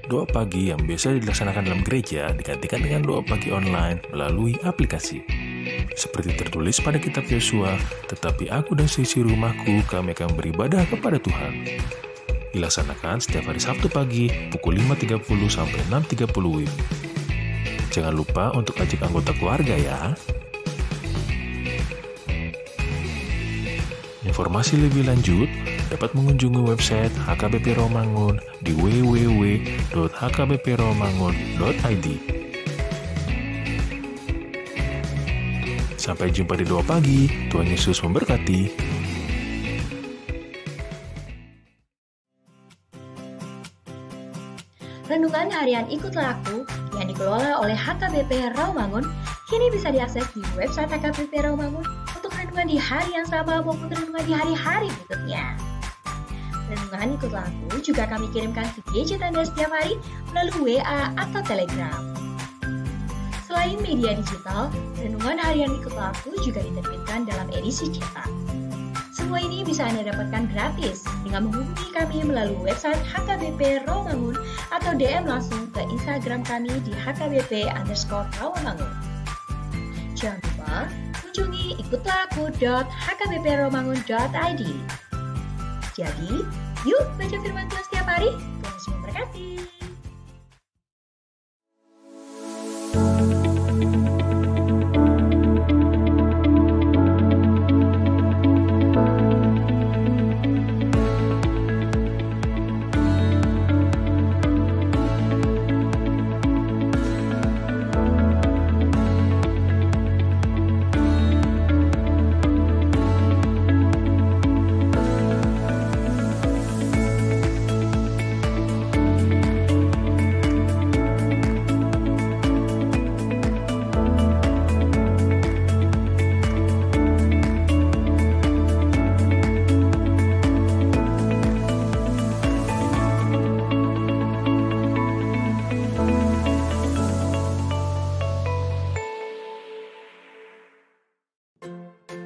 doa pagi yang biasa dilaksanakan dalam gereja digantikan dengan doa pagi online melalui aplikasi. Seperti tertulis pada kitab Yosua, tetapi aku dan seisi rumahku kami akan beribadah kepada Tuhan. Dilaksanakan setiap hari Sabtu pagi pukul 5.30 sampai 6.30 WIB. Jangan lupa untuk ajak anggota keluarga ya. Informasi lebih lanjut dapat mengunjungi website HKBP Rawamangun di www.hkbprawamangun.id. Sampai jumpa di doa pagi. Tuhan Yesus memberkati. Renungan harian Ikutlah Aku yang dikelola oleh HKBP Rawamangun kini bisa diakses di website HKBP Rawamangun untuk renungan di hari yang sama maupun renungan di hari-hari berikutnya. Renungan Ikutlah Aku juga kami kirimkan ke gadget Anda setiap hari melalui WA atau Telegram. Selain media digital, renungan harian Ikutlah Aku juga diterbitkan dalam edisi cetak. Semua ini bisa Anda dapatkan gratis dengan menghubungi kami melalui website HKBP Rawamangun atau DM langsung ke Instagram kami di hkbp_rawamangun. Jangan lupa kunjungi ikutlahku.hkbprawamangun.id. Jadi, yuk baca firman Tuhan setiap hari. Tuhan Yesus memberkati.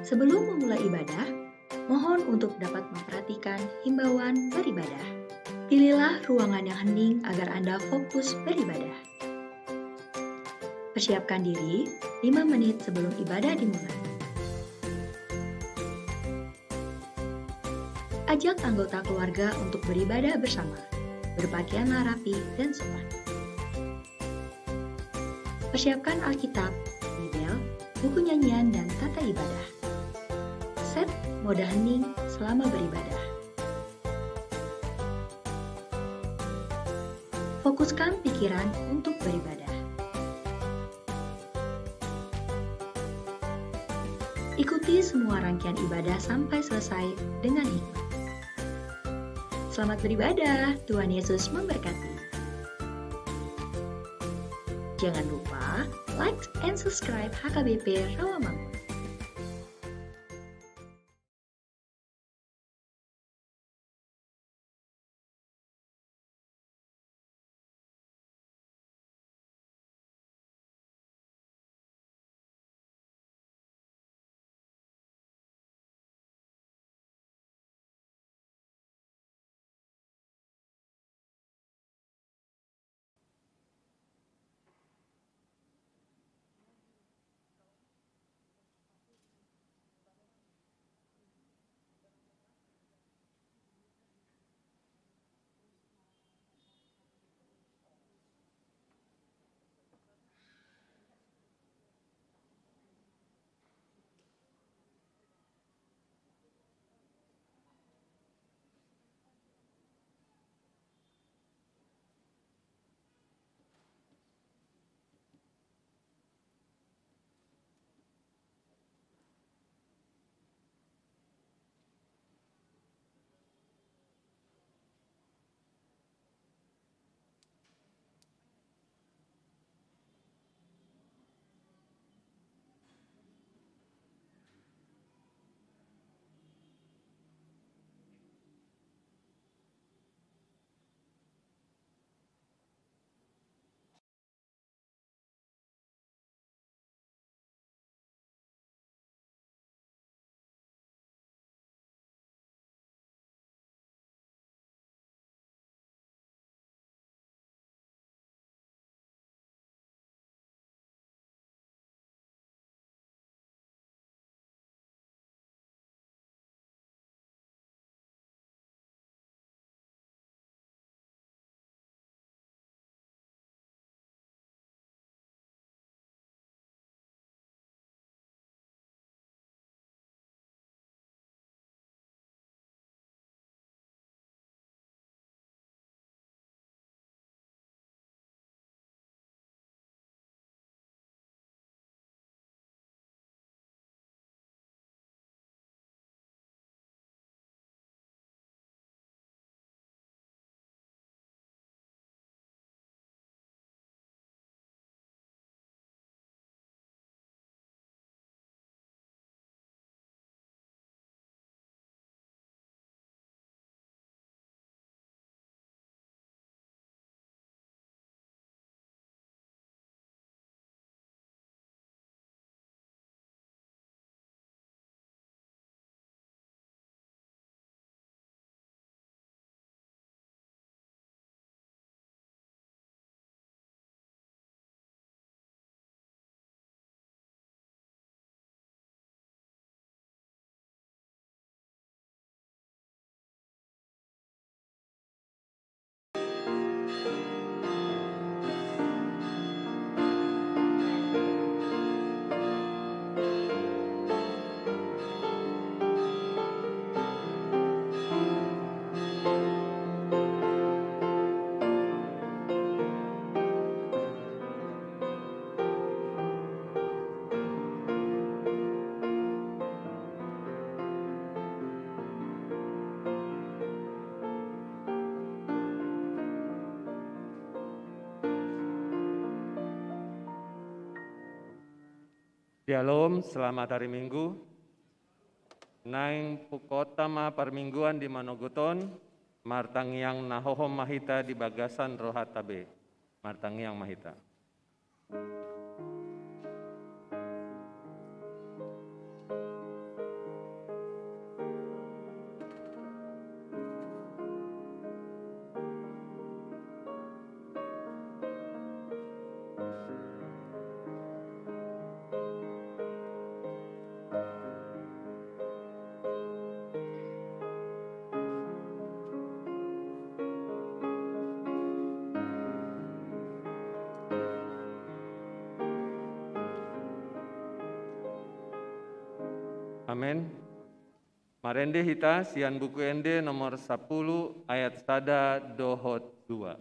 Sebelum memulai ibadah, mohon untuk dapat memperhatikan himbauan beribadah. Pilihlah ruangan yang hening agar Anda fokus beribadah. Persiapkan diri 5 menit sebelum ibadah dimulai. Ajak anggota keluarga untuk beribadah bersama. Berpakaianlah rapi dan sopan. Persiapkan Alkitab, Bibel, buku nyanyian, dan tata ibadah. Set mode hening selama beribadah. Fokuskan pikiran untuk beribadah. Ikuti semua rangkaian ibadah sampai selesai dengan hikmat. Selamat beribadah, Tuhan Yesus memberkati. Jangan lupa like and subscribe HKBP Rawamangun. Shalom, selamat hari Minggu. Naing pukotama permingguan di Manoguton, martangiang nahohom mahita di bagasan rohatabe. Martangiang mahita. Amin. Marende hita sian buku ende nomor 10 ayat sada dohot 2.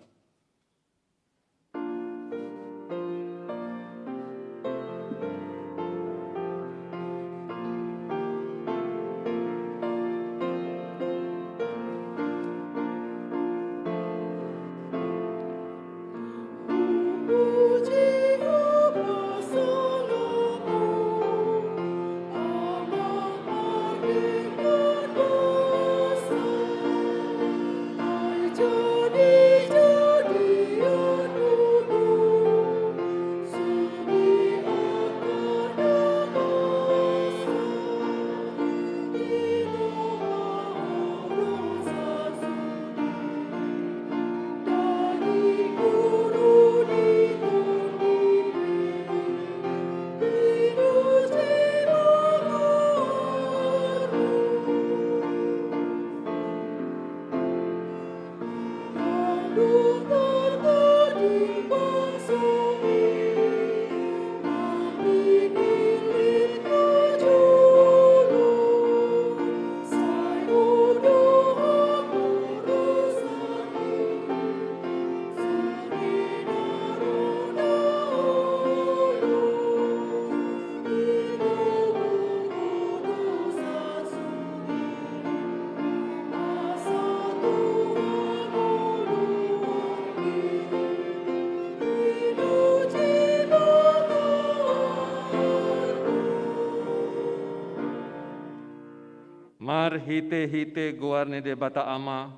Mar hite guarni de bata ama,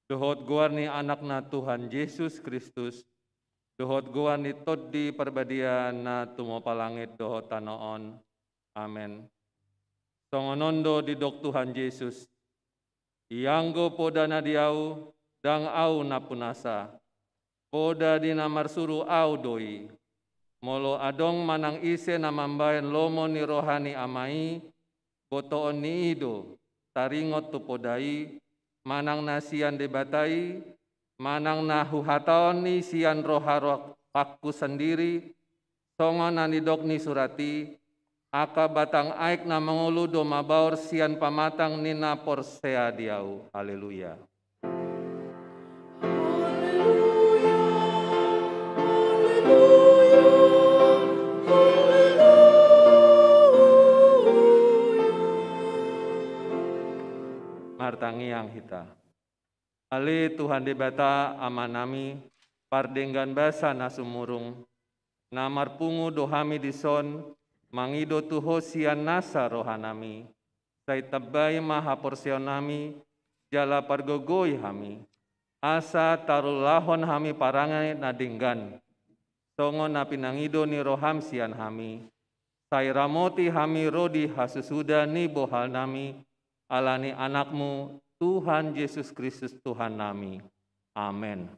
dohot guarni anakna Tuhan Yesus Kristus, dohot guarni toddi perbadian na tumo palangit dohot tanoon. Amen. Songonondo di dok Tuhan Yesus, ianggo poda na diau, dang au na punasa, poda di namar suru au doi, molo adong manang ise namambayan lomo ni rohani amai, botoon ni ido, taringot tupodai, manang na sian debatai, manang na huhataon ni sian roharok pakku sendiri, songon na nidok ni surati, aka batang aik na mangulu do mabaur sian pamatang ni na porsea diau. Haleluya. Martangiang hita. Ali Tuhan debata amanami, pardenggan basa nasumurung, namar pungu dohami dison, mangido tuho sian nasa rohanami, say tabay maha porsionami, jala pargogoi hami, asa tarulahon hami parangai nadinggan, songo na pinangido ni roham sian hami, say ramoti hami rodi hasusuda ni bohal nami, alani anakmu Tuhan Yesus Kristus Tuhan nami. Amin.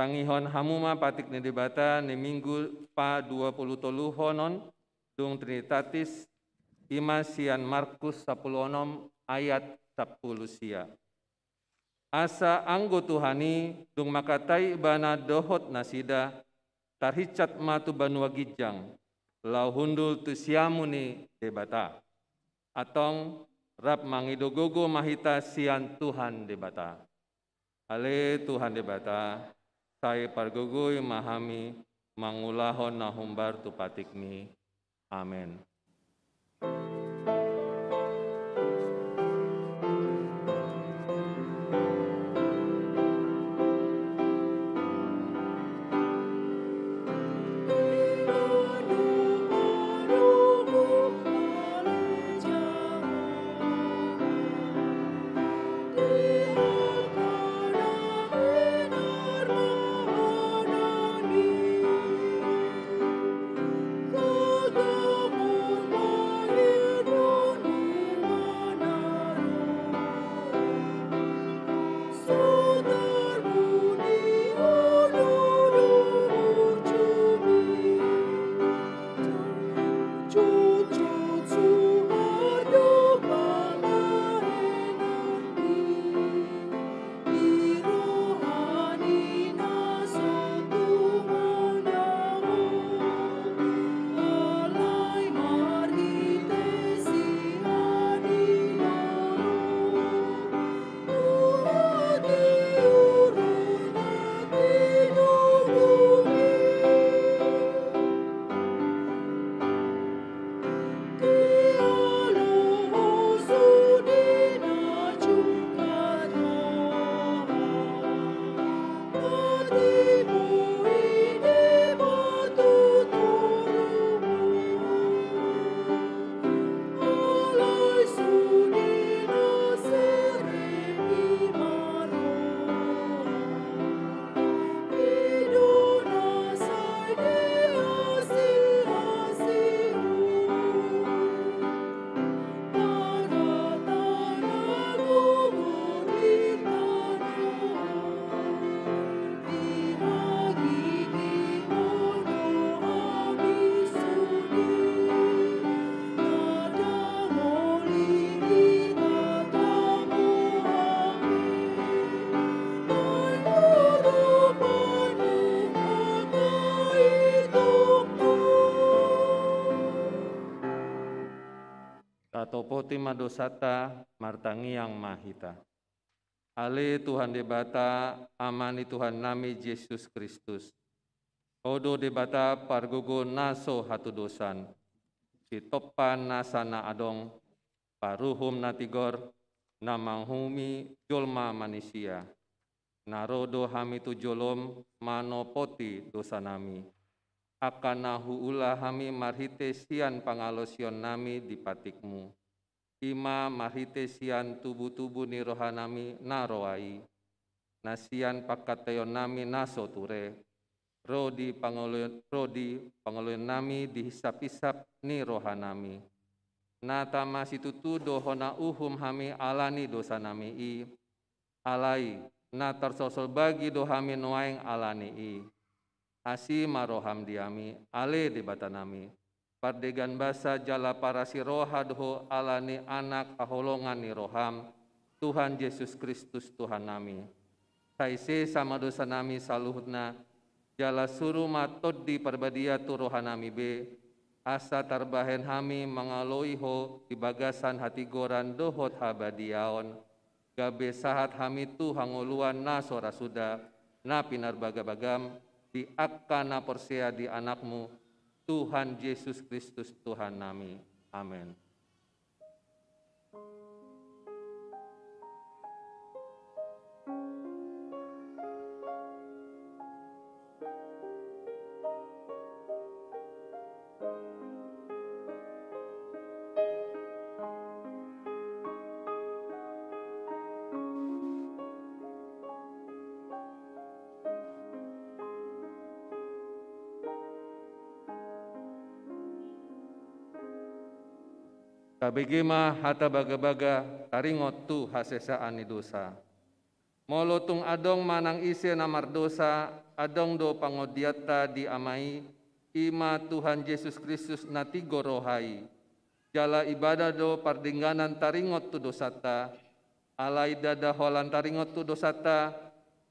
Pangihon hamuma patik ni debata ni minggu pa 20 honon dung Trinitatis ima sian Markus 10 ayat 10 sia. Asa anggo Tuhani dung makatai bana dohot nasida tarhicat matu banua gijang lau hundul tu siamuni debata. Atong rap mangidogogo mahita sian Tuhan debata. Ale Tuhan debata, saya pargogoi mahami mangulahon nahumbar tu patikni. Amin. Tatopoti madosata martangiang mahita. Ale Tuhan debata amani Tuhan nami Yesus Kristus. Odo debata pargogo naso hatu dosan. Sitopan nasana adong paruhum natigor namanghumi jolma manusia. Narodo hami tu jolom manopoti dosa nami. Akanahu ulah hami marhite sian pangalosion nami di patikmu. Ima marhite sian tubuh-tubuh ni rohanami naroai. Nasian pakatayon nami naso ture. Rodi pangaloyon nami dihisap-hisap ni rohanami. Nata masitutu dohona uhum hami alani dosa nami i. Alai natar sosol bagi dohami noaing alani i. Asi maroham diami, ale debata nami. Pardegan basa jala parasi roha doho alani anak aholongan ni roham, Tuhan Yesus Kristus Tuhan nami. Saise sama dosa nami saluhutna, jala suruh matod di perbadia tu roha nami be, asa tarbahen hami mangaloiho di bagasan hati goran dohot habadiaon, gabe sahat hami tu hangoluan nasora suda, na pinar bagabagam, di akana persea di anakmu, Tuhan Yesus Kristus Tuhan nami. Amin. Kabegema hata baga-baga taringot tu hasesaan ni dosa. Molotung adong manang isi namar dosa adong do pangodiata di amai, ima Tuhan Yesus Kristus nati gorohai, jala ibadah do pardingganan taringot tu dosata, alai dada holan taringot tu dosata,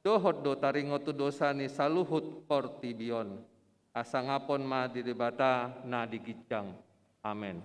dohot do taringot tu dosani saluhut portibion, asangapon ma didebata na digicang. Amin.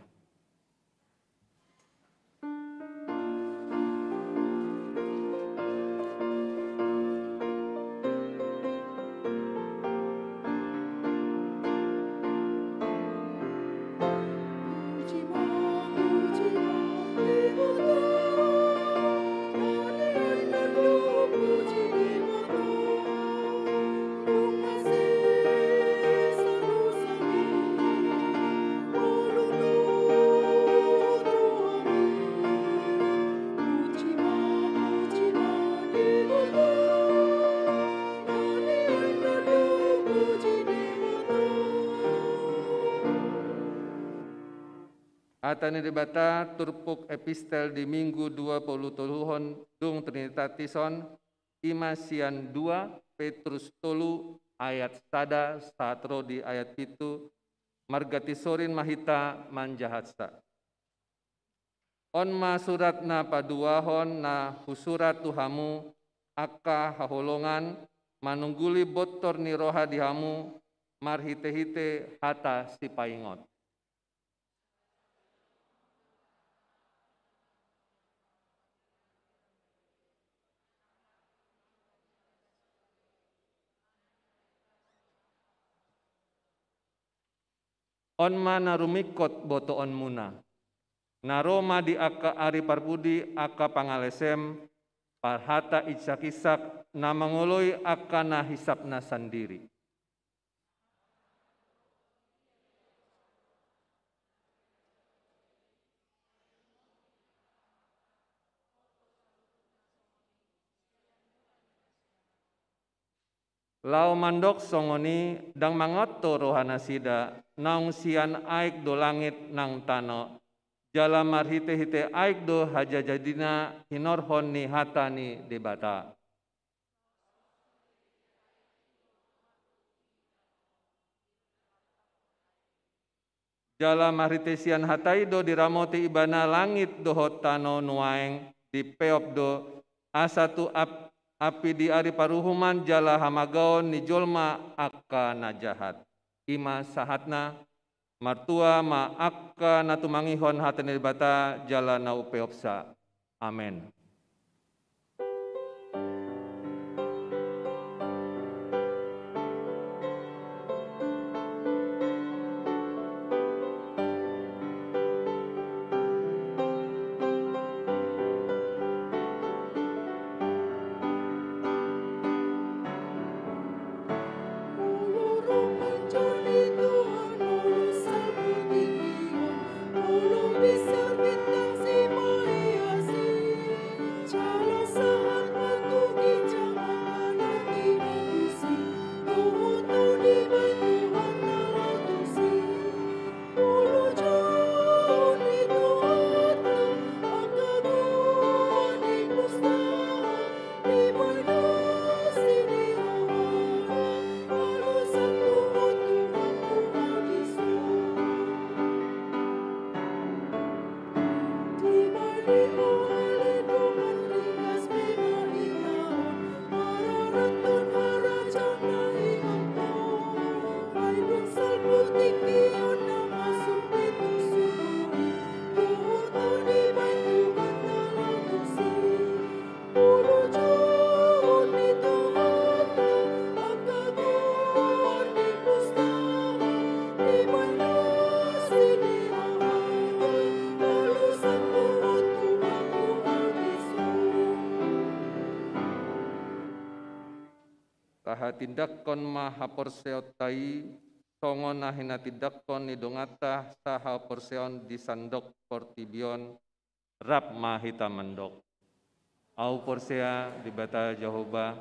Atani debata turpuk epistel di minggu 20 toluhon dung Trinitatison imasian 2 Petrus tolu ayat sada satro di ayat pitu margati sorin mahita manjahatsa. On ma surat na paduahon na husurat tuhamu akka haholongan manungguli botor ni roha dihamu marhite-hite hata si paingot. On ma narumikot boto on muna. Naroma di aka ari parpudi aka pangalesem parhata isak-isak na mangoloi aka na hisapna sandiri. Lau mandok songoni dang mangoto rohana sida naung sian aik do langit nang tano jala marhite-hite aik do haja jadina hinorhon ni hatani debata. Jala marhite sian hatai do diramoti ibana langit dohot tano nuaeng di peop do asatu api di ari paruhuman jala hamagaon ni jolma akka najahat. Ima sahatna martua ma akka natumangihon hatani bata jala nau peopsa. Amen. Tindakkon maha porseotai songon nahina tindakkon ni dongata saha porseon di sandok portibion rap mahita mendok au porsea di bata Jehovah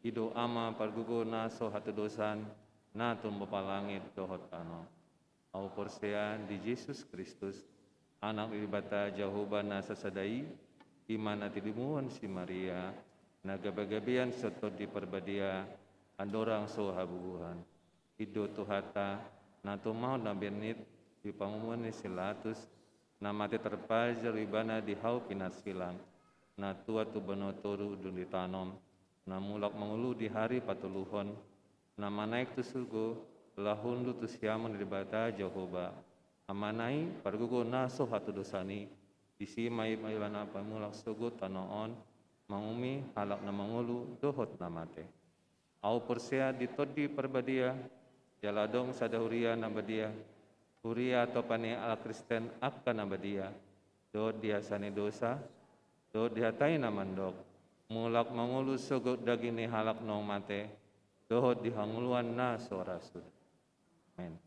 ido ama pargugona so hatu dosan na tumbo palangit dohot ano au porsea di Yesus Kristus anak di bata Jehovah na sasadai imana tidimuhon si Maria nagabagabian soto di perbadia adorang so habubuhan. Ido tuhata, na tumau na benit, di pangumuni silatus, na mati terpajar ibana di hau pinat silang, na tua tu benotoru dun ditanom, na mulak mengulu di hari patuluhon, na manaik tu surgo, lahun lu tu siamun di bata Jehovah, amanai pargugo na so hatu dosani, isi mai mailana pamulak sugo tanoon, mangumi halak na mangulu dohot na mate. Au persea ditodi perbadia, jaladong sadahuria na badia, huria topani ala Kristen akka na badia, do diasani dosa, do dihatai na mandok, mulak mangulu sugo dagini halak nong mate, dohot dihanguluan na sorasud. Amen.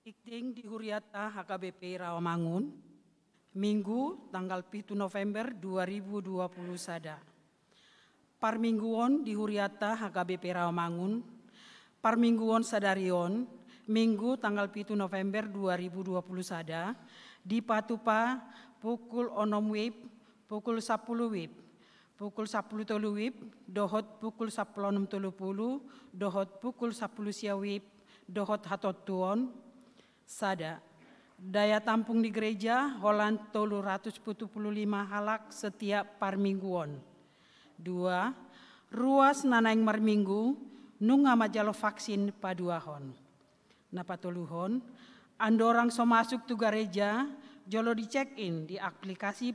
Ikting di Huriata HKBP Rawamangun, Minggu tanggal 7 November 2020 sada. Parmingguon di Huriata HKBP Rawamangun, Parmingguon sadarion, Minggu tanggal 7 November 2020 sada, di Patupa pukul 6 WIB, pukul 10 WIB, pukul 10 tolu WIB, dohot pukul 10.30, dohot pukul 10 sia WIB, dohot hatot tuon, sada. Daya tampung di gereja Holland 375 halak setiap parmingguon. 2. Ruas nanaing marminggu nunga majalo vaksin paduahon. Napatuluhon, andorang so masuk tu gereja jolo di check-in di aplikasi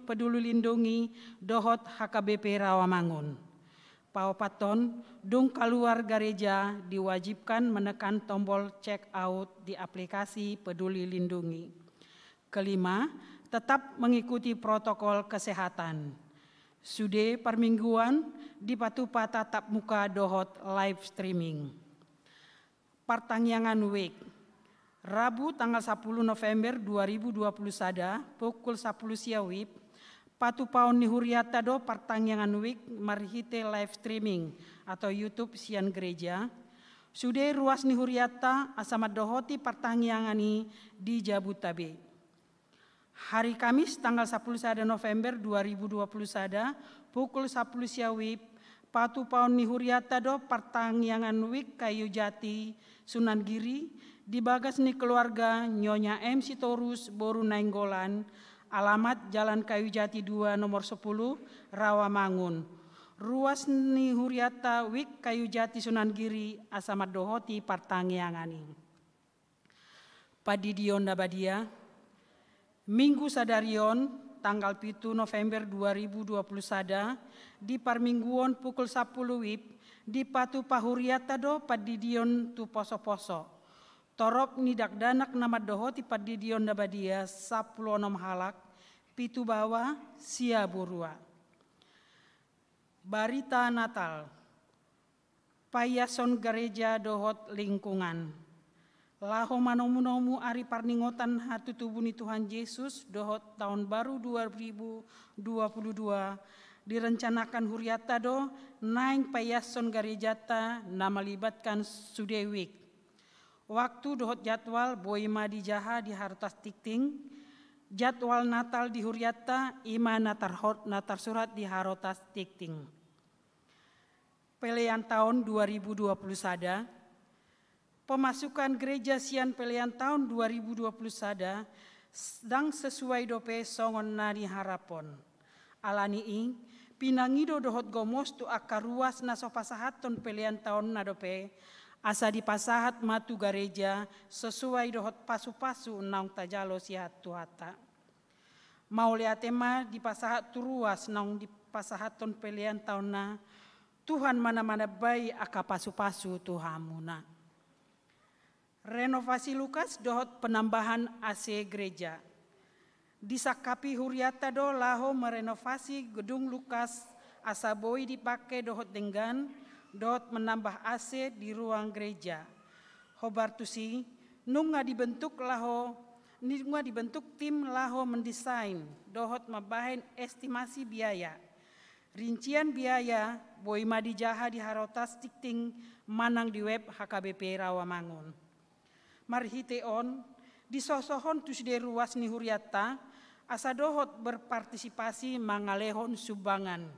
Peduli Lindungi dohot HKBP Rawamangun. Paopaton, dung keluar gereja diwajibkan menekan tombol check out di aplikasi Peduli Lindungi. 5. Tetap mengikuti protokol kesehatan. Sude permingguan di Patupa tatap muka dohot live streaming. Pertanyaan week. Rabu tanggal 10 November 2020 sada pukul 10 sia WIB, Patupaon ni Huriata do pertanyaan week marhite live streaming atau YouTube sian gereja. Sude ruas ni Huriata asamat dohoti pertanyaan ni di Jabutabe. Hari Kamis tanggal 10 sada November 2020 sada pukul 10 sia WIB, Patupaon ni Huriata do pertanyaan week Kayu Jati Sunan Giri di bagas ni keluarga Nyonya MC Torus Boru Nainggolan, alamat Jalan Kayu Jati 2 nomor 10 Rawamangun. Ruas ni Huriata Wik Kayu Jati Sunan Giri asamat dohoti partangyangan. Padidion Dabadia, Minggu sadarion tanggal 7 November 2020 sada di parmingguon pukul 10 WIB di Patupa Huriata do padidion tu poso-poso. Torok nidak danak nama dohoti padidion dabadia 16 halak, pitu bawa sia burua. Barita Natal, payason gereja dohot lingkungan. Laho manomu-nomu ari parningotan hatu tubuni Tuhan Yesus dohot tahun baru 2022 direncanakan Huriata do naing payason gerejata nama libatkan sudewik. Waktu dohot jadwal boima di Jaha di Harotas Tikting, jadwal Natal di Huriata ima natar surat di Harotas Tikting. Pelian tahun 2020 sada, pemasukan gereja sian pelian tahun 2020 sada sedang sesuai dope songon nari harapon. Alani ing pinangido dohot gomos tu akar ruas na sopasahaton pelian tahun na dope asa di pasahat matu gereja sesuai dohot pasu-pasu naung tajalo sihat tuhata. Mau liatema di pasahat turuas naung di pasahaton pelian tahun na Tuhan mana-mana bayi aka pasu-pasu Tuhamuna. Renovasi Lukas dohot penambahan AC gereja. Disakapi Huriata do laho merenovasi gedung Lukas asa boi dipakai dohot denggan dohot menambah AC di ruang gereja. Hobartusi nunga dibentuk tim laho mendesain dohot mabahen estimasi biaya. Rincian biaya boima di Jaha di Harotas Tikting manang di web HKBP Rawamangun. Marhiteon disosohon tusde ruas ni Huriata asa dohot berpartisipasi mangalehon sumbangan.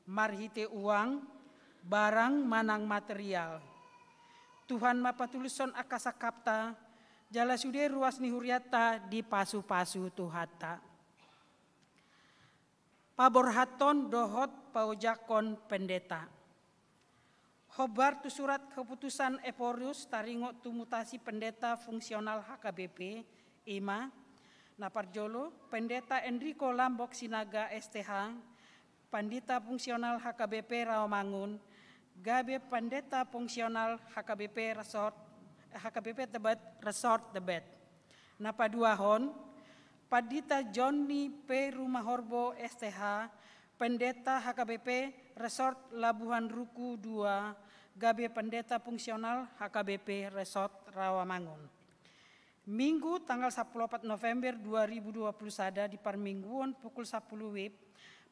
Marhite uang barang manang material. Tuhan mapatuluson akasa kapta jala sude ruas ni Huriata di pasu-pasu tuhata. Paborhaton dohot paujakon pendeta. Hobar tu surat keputusan Eporius taringo tu mutasi pendeta fungsional HKBP IMA Naparjolo pendeta Enrico Lambok Sinaga STH pandita fungsional HKBP Rawamangun Gabe pendeta fungsional HKBP Tebet Resort Tebet. Napaduahon Padita Johnny P. Rumahorbo STH pendeta HKBP Resort Labuhan Ruku 2 Gabe pendeta fungsional HKBP Resort Rawamangun. Minggu tanggal 14 November 2020 sada di Parmingguan pukul 10 WIB,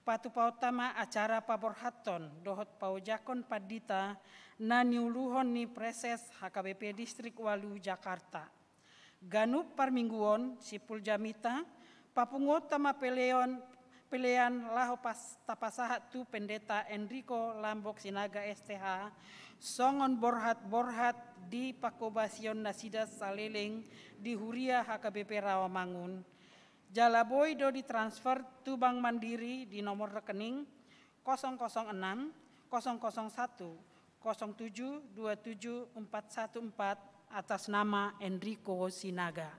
patu pautama acara paborhaton dohot paujakon padita na niuluhon ni preses HKBP Distrik Walu Jakarta. Ganup Parmingguan sipul jamita papungotama pelean laho pas tapasahat tu pendeta Enrico Lambok Sinaga STH songon borhat di Pakobasion Nasidas Saleleng di Huria HKBP Rawamangun. Jalaboy do ditransfer tu Bank Mandiri di nomor rekening 006 001 07 27 414 atas nama Enrico Sinaga.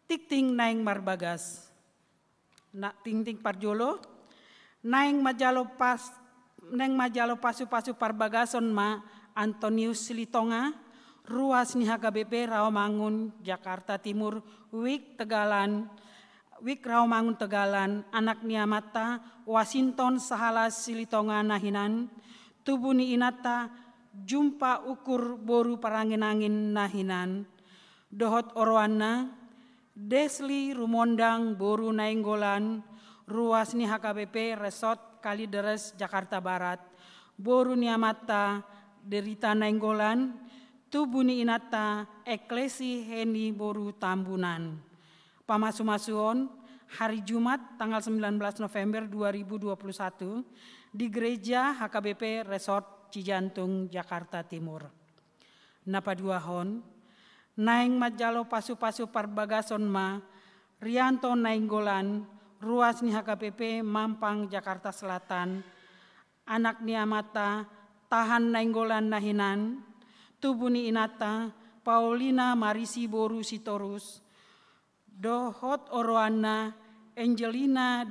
Tikting naing marbagas, nak ting parjolo, naing majalo pasu parbagason ma Antonius Silitonga, ruas ni HKBP Rawamangun, Jakarta Timur, Wik Rawamangun Tegalan, anak niamata Washington Sahalas Silitonga Nahinan, tubuh ni inata jumpa ukur boru parangin-angin nahinan, dohot orwana, Desli Rumondang Boru Nainggolan, ruas ni HKBP Resort Kalideres Jakarta Barat, Boru Niamata Derita Nainggolan, Tubuni Inata Eklesi Heni Boru Tambunan. Pamasu-masuon hari Jumat tanggal 19 November 2021 di Gereja HKBP Resort Cijantung Jakarta Timur. Napaduahon naing majalo pasu-pasu parbagason ma Rianto Nainggolan, ruas ni HKBP Mampang Jakarta Selatan, anak niamata Tahan Nainggolan Nahinan, tubuh ni inata Paulina Marisi Boru Sitorus, dohot oroana Angelina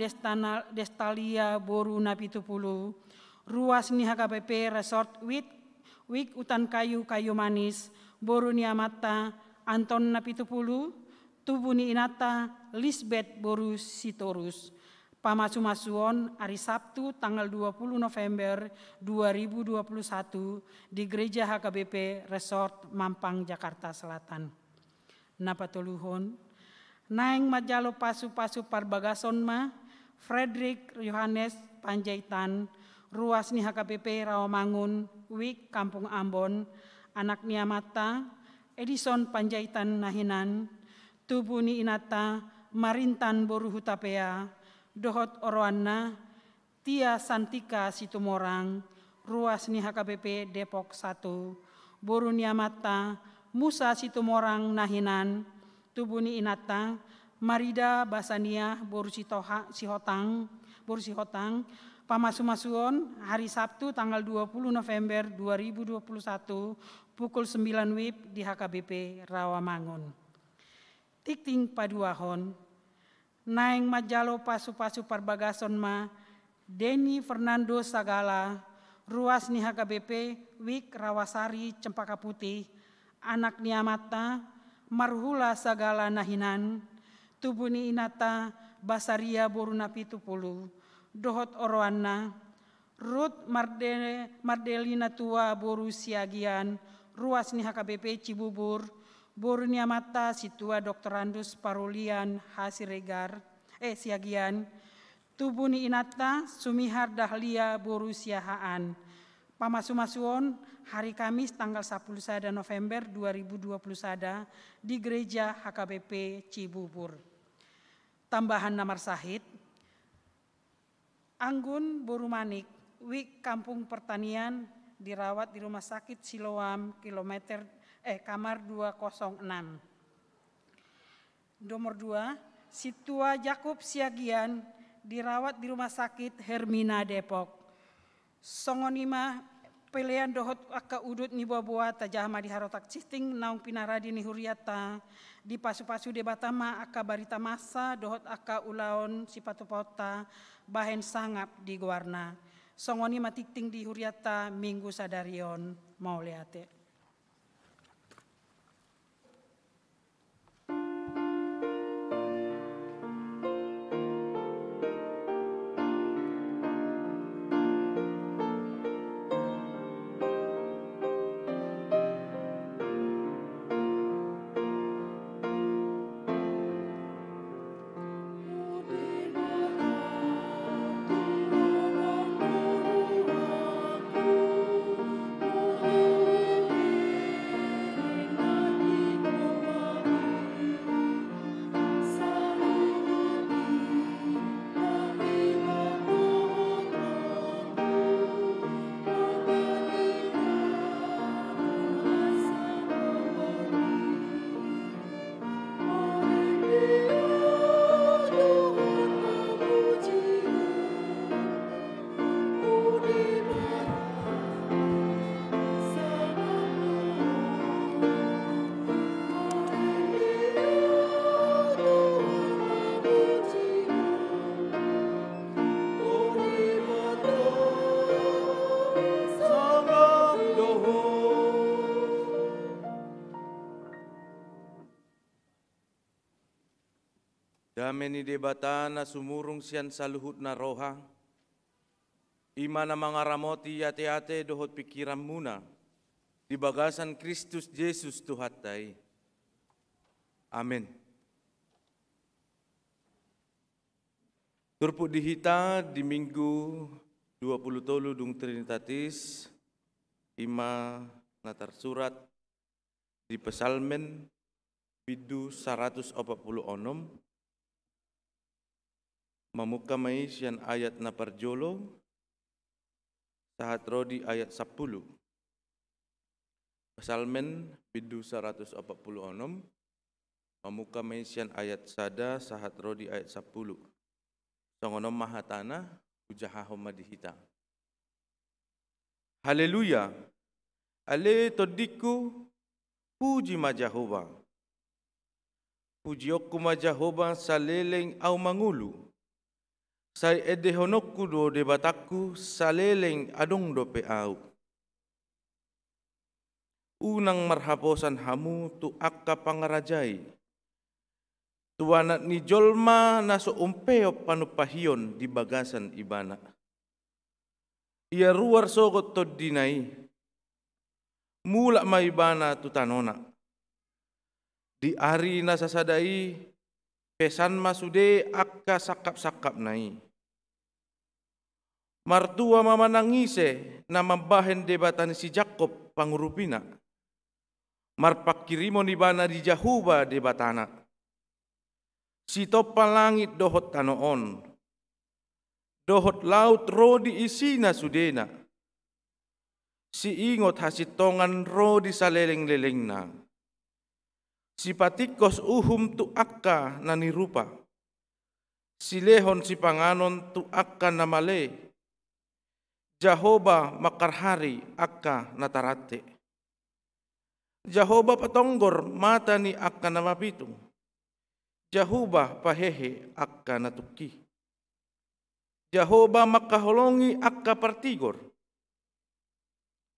Destalia Boru Napitupulu, ruas ni HKBP Resort Wik Utan Kayu Manis, Boru Niamata Anton Napitupulu, tubuh ni inata Lisbeth Boru Sitorus. Pamasu-masuon hari Sabtu tanggal 20 November 2021 di Gereja HKBP Resort Mampang Jakarta Selatan. Napatuluhon naing majalo pasu-pasu parbagason ma Frederick Yohanes Panjaitan, ruas ni HKBP Rawamangun, Wik Kampung Ambon, anak niamata Edison Panjaitan Nahinan, tubuh ni inata Marintan Boru Hutapea, dohot oroana Tia Santika Situmorang, ruas ni HKBP Depok 1, Boru niamata Musa Situmorang Nahinan, tubuh ni inata Marida Basania Boru Sihotang, Pamasu-masuon hari Sabtu tanggal 20 November 2021 pukul 9 WIB di HKBP Rawamangun. Tikting paduahon naing majalo pasu-pasu parbagason ma Denny Fernando Sagala, ruas ni HKBP Wik Rawasari Cempaka Putih, anak niamata Marhula Sagala Nahinan, tubuh ni inata Basaria Boru Napitupulu, dohot oroana Ruth Mardelina Tua Boru Siagian, ruas ni HKBP Cibubur, Boru niamata Situa Dr. Andus Parulian Siagian, tubuh ni inata Sumihar Dahlia Boru Siahaan. Pamasu-masuon hari Kamis tanggal 10 sada November 2020 sada di Gereja HKBP Cibubur. Tambahan nomor sahid Anggun Boru Manik, Wik Kampung Pertanian, dirawat di Rumah Sakit Siloam kamar 206. Nomor 2, Situa Jakub Siagian, dirawat di Rumah Sakit Hermina Depok. Songonima pelean dohot akka udut ni buah tajahma di harotak cisting naung pinaradi ni huriata di pasu-pasu debatama akka barita masa dohot akka ulaon sipatu pauta bahen sangap di guarna. Songoni matikting di huriata minggu sadarion mau liate. Kami ni debata na sumurung siyan sa luhut na roha. Ima na mga ramoti ate-ate dohot pikiran muna. Di bagasan Kristus Jesus Tuhatay. Amen. Turpo dihita di Minggu 23 dung Trinitatis. Ima na tersurat di Pesalmen Bidu 146. Mamuka may siyan ayat na parjolo. Sahat rodi ayat 10. Pesalmen Bidu 146. Mamuka may siyan ayat sada sahat rodi ayat 10. Songonom mahatana ujahahom madihita. Haleluya. Ale todiku puji ma Jehova. Pujiokku ma Jehova saleleng au mangulu. Sai edehonokku do debatakku saleleng adong do peau. Unang marhaposan hamu tu akka pangarajai. Tuanat ni jolma naso umpeo panupahion di bagasan ibana. Ia ruar sogot tod dinai. Mula maibana tu tanona. Di ari nasasadai pesan masude akka sakap-sakap nai. Martua mama nangise na mabahen debatan si Jakob pangurupina. Marpakirimo ni bana di Jahuba debatana. Si topa langit dohot tanoon. Dohot laut rodi isina sudena. Si ingot hasitongan rodi saleleng-leleng na. Si patikos uhum tu akka na nirupa. Si lehon si panganon tu akka na male. Jahoba makarhari akka na tarate. Jahoba patonggor mata ni akka na mapitung. Jahoba pahehe akka na tuki. Jahoba makaholongi akka partigor.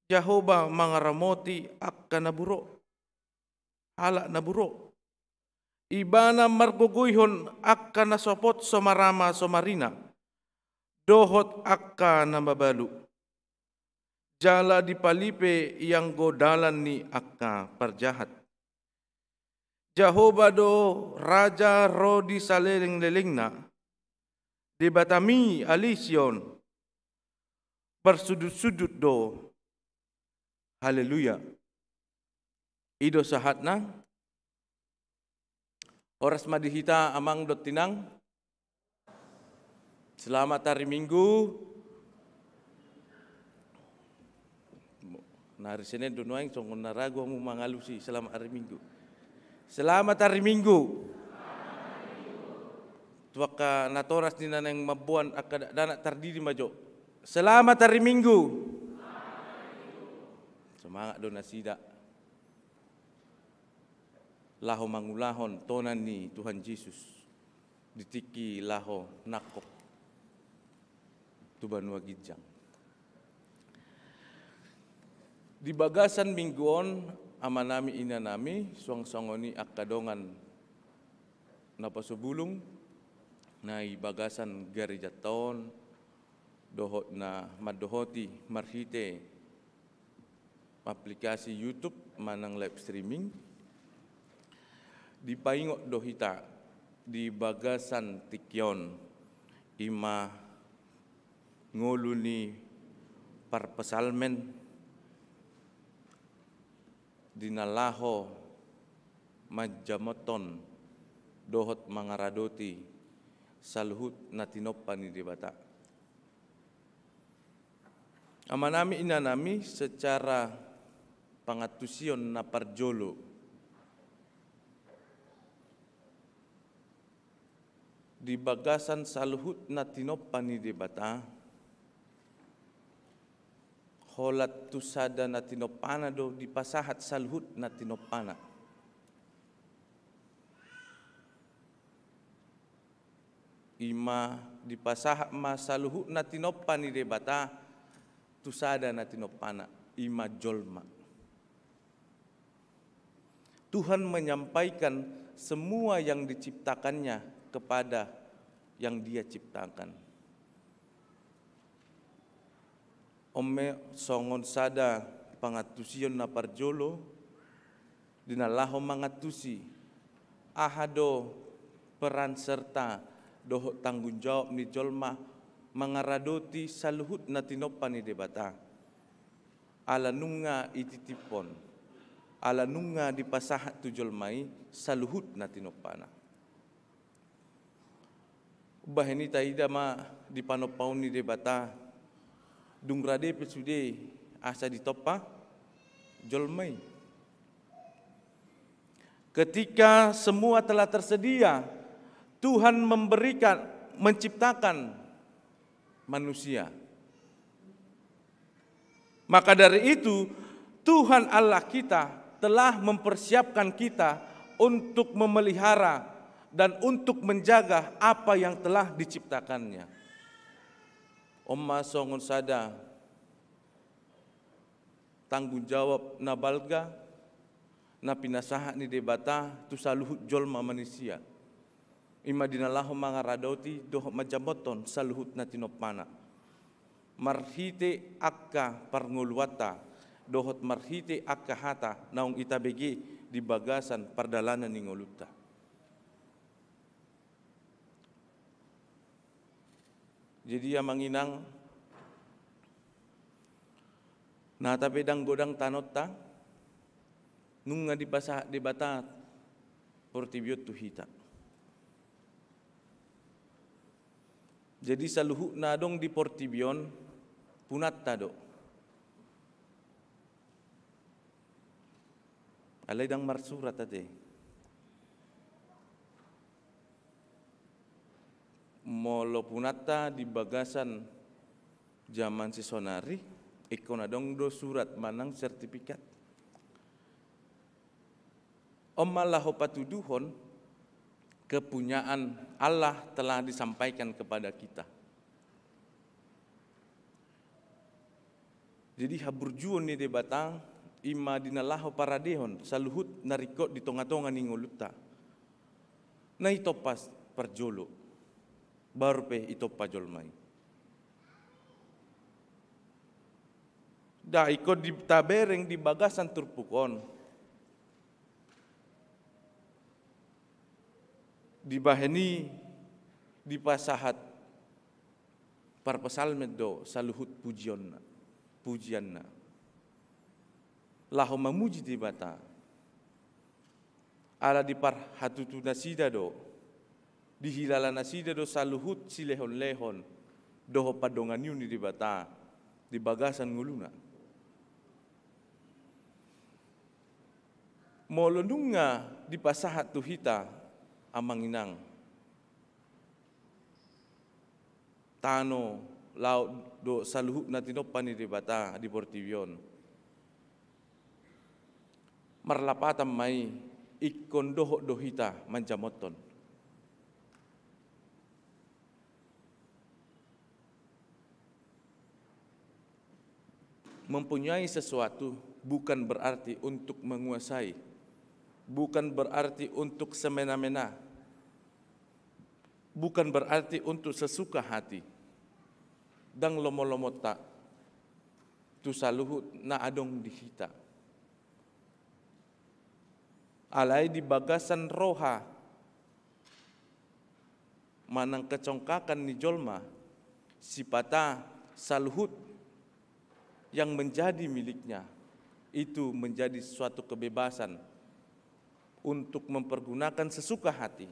Jahoba mangaramoti akka na buro. Hala na buro. Ibana marguguyhon akka na sopot somarama somarina. Dohot akka na mabalu. Jala di palipe yang godalan ni akka parjahat. Jahoba do raja rodi saleleng-leleng na. Debatami alision. Bersudut-sudut do. Haleluya. Ido sahat na. Oras madihita amang dot tinang. Selamat hari Minggu. Nah hari Senin donoeng songon narago mu mangalusi selamat hari Minggu. Selamat hari Minggu. Tuaka natoras ni nanang mabuan akada dana tardiri majo. Selamat hari Minggu. Semangat do nasida. Laho mangulahon tonan ni Tuhan Yesus. Ditiki laho nakok. Tuban wagijang. Di bagasan mingguon amanami inanami suang-suangoni akadongan napasubulong na bagasan garijaton dohot na madohoti marhite aplikasi YouTube manang live streaming di paingot dohita di bagasan tikyon ima nguluni parpesalmen dinalaho majamoton dohot mangaradoti saluhut na tinopan ni debata. Amanami inanami secara pangatusion na parjolo di bagasan saluhut na tinopan ni debata holat tusada na tinopana do di pasahat saluhut na tinopana. Ima di pasahat ma saluhut na tinopan ni debata tusada na tinopana ima jolma. Tuhan menyampaikan semua yang diciptakannya kepada yang Dia ciptakan. Ome songon sada pangatusion na parjolo dinalaho mangatusi ahado peran serta doho tanggung jawab ni jolma mangaradoti saluhut na tinopan ni debata. Ala nunga ititipon, ala nunga dipasahat tu jolmai saluhut na tinopana. Bahini taida ma dipanopau ni debata dungrade pesude asa ditopa jolmai. Ketika semua telah tersedia, Tuhan menciptakan manusia. Maka dari itu, Tuhan Allah kita telah mempersiapkan kita untuk memelihara dan untuk menjaga apa yang telah diciptakannya. Omma songon sada tanggung jawab nabalga na pinasaha ni debata tu saluhut jolma manusia. Ima dinalahu mangaradoti doh majamoton saluhut na tinopana. Marhite akka parnguluwata dohot marhite akka hata naung itabegi di bagasan pardalanan ni ngoluta. Jadi ya manginang na tapedang godang tanota nunga di basah di bata portibiot tu hita. Jadi saluhu nadong di portibion punat tado. Alay dang marsurat ate. Molo punata di bagasan zaman sisonari ikon adong do surat manang sertifikat. Ommalahu patuduhon kepunyaan Allah telah disampaikan kepada kita. Jadi haburjuon ni debatang ima dinalahu paradehon saluhut narikot di tonga-tonga ni nguluta. Na itopas parjolo baru pe itopa jolmai. Da ikut di tabereng di bagasan turpukon. Dibaheni di pasahat parpasal meddo saluhut pujianna lahu memuji di bata ala di par hatutu nasida do di hilala nasida do saluhut silehon-lehon doho padongan yuni di bata di bagasan nguluna molonunga di pasahat tu hita amanginang tano laut do saluhut na tinopan ni debata di portibion marlapatam mai ikon doho dohita manjamoton mempunyai sesuatu bukan berarti untuk menguasai, bukan berarti untuk semena-mena, bukan berarti untuk sesuka hati. Dang lomo-lomo tak tu saluhut na adong dihita. Alai di bagasan roha manang kecongkakan ni jolma sipata saluhut yang menjadi miliknya itu menjadi suatu kebebasan untuk mempergunakan sesuka hati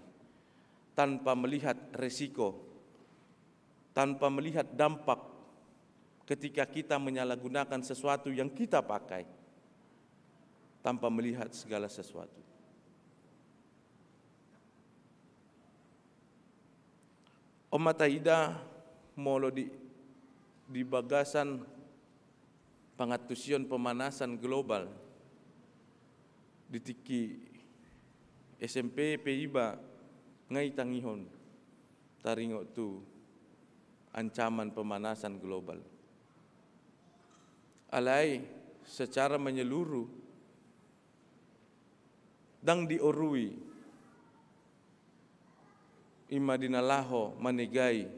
tanpa melihat resiko, tanpa melihat dampak ketika kita menyalahgunakan sesuatu yang kita pakai, tanpa melihat segala sesuatu. Omata ida molo di bagasan pangatusion pemanasan global di tiki SMP PIBA ngai tangihon taringo tu ancaman pemanasan global. Alai secara menyeluruh dang diorui ima dinalaho manigai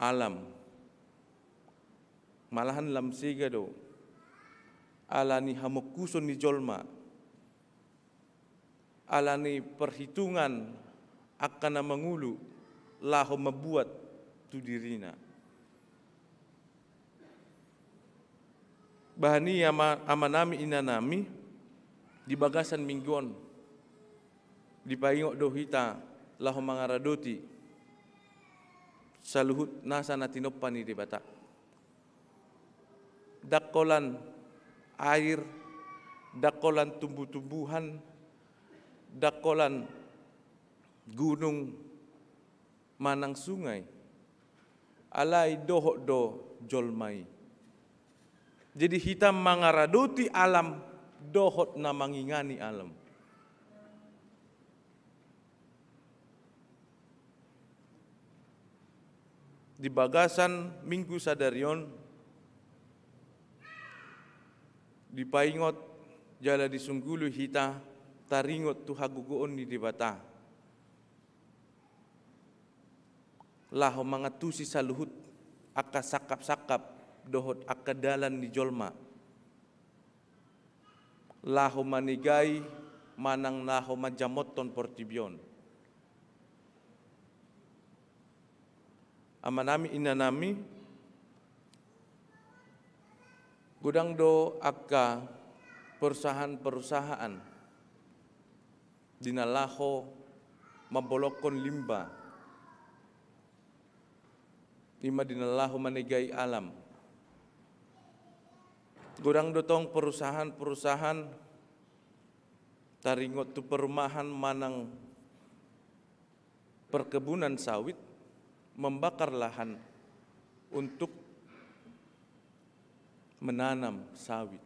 alam malahan lamsiga do ala ni hamokuson ni jolma ala ni perhitungan akan na mangulu laho mabuat tu dirina bahani amanami inanami di bagasan mingguan di paingok dohita laho mangaradoti saluhut nasa natinopani di bata dakolan air, dakolan tumbuh-tumbuhan, dakolan gunung manang sungai, alai dohok do jolmai. Jadi hitam mangaradoti alam, dohot na mangingani alam. Di bagasan Minggu Sadarion, di paingot jala di sunggulu hita taringot tu hagugoon ni di bata laho mangatusi saluhut akka sakap-sakap dohot akka dalan ni jolma laho manigai manang laho majamoton portibion amanami inanami gudang do akka perusahaan-perusahaan dinalaho mabolokon limba lima dinalaho manigai alam gudang do tong perusahaan-perusahaan taringot tu perumahan manang perkebunan sawit membakar lahan untuk menanam sawit.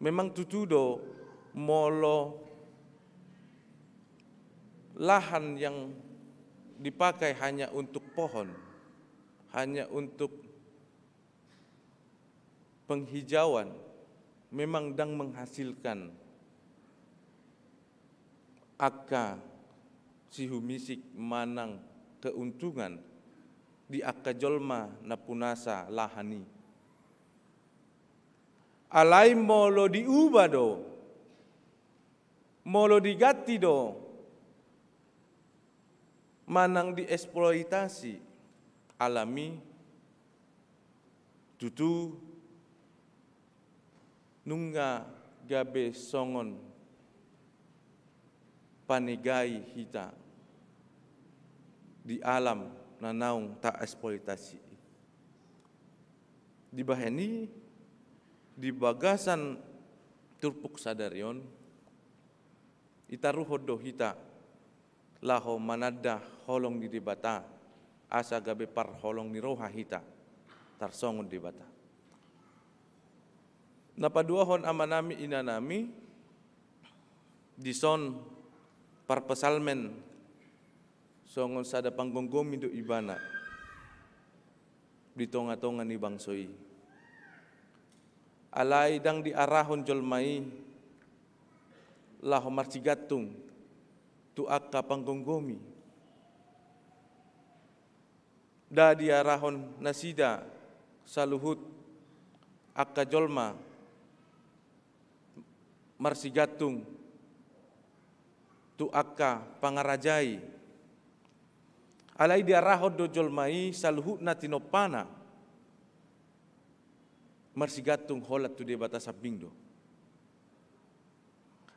Memang tutudo molo lahan yang dipakai hanya untuk pohon, hanya untuk penghijauan, memang dang menghasilkan akka sihumisik manang keuntungan di akka jolma na punasa lahani. Alai molo diubah do, molo digati do, manang dieksploitasi alami, tutu nungga gabe songon panigai hita di alam na naung tak eksploitasi. Di bahani di bagasan Turpuk Sadarion itaruhod do hita laho manada holong di dibata asa gabe par holong ni roha hita tarsongon di bata. Napaduahon amanami inanami dison par pesalmen songon sada panggonggomi do ibana di tonga-tonga ni bangsoi alai dang di arahon jolmai laho marcigatung tu akka panggonggomi da di arahon nasida saluhut akka jolma marsigatung tu akka pangarajai alai dia rahod do jolmai saluhut na tinopana marsigatung holat tu dia batas sabingdo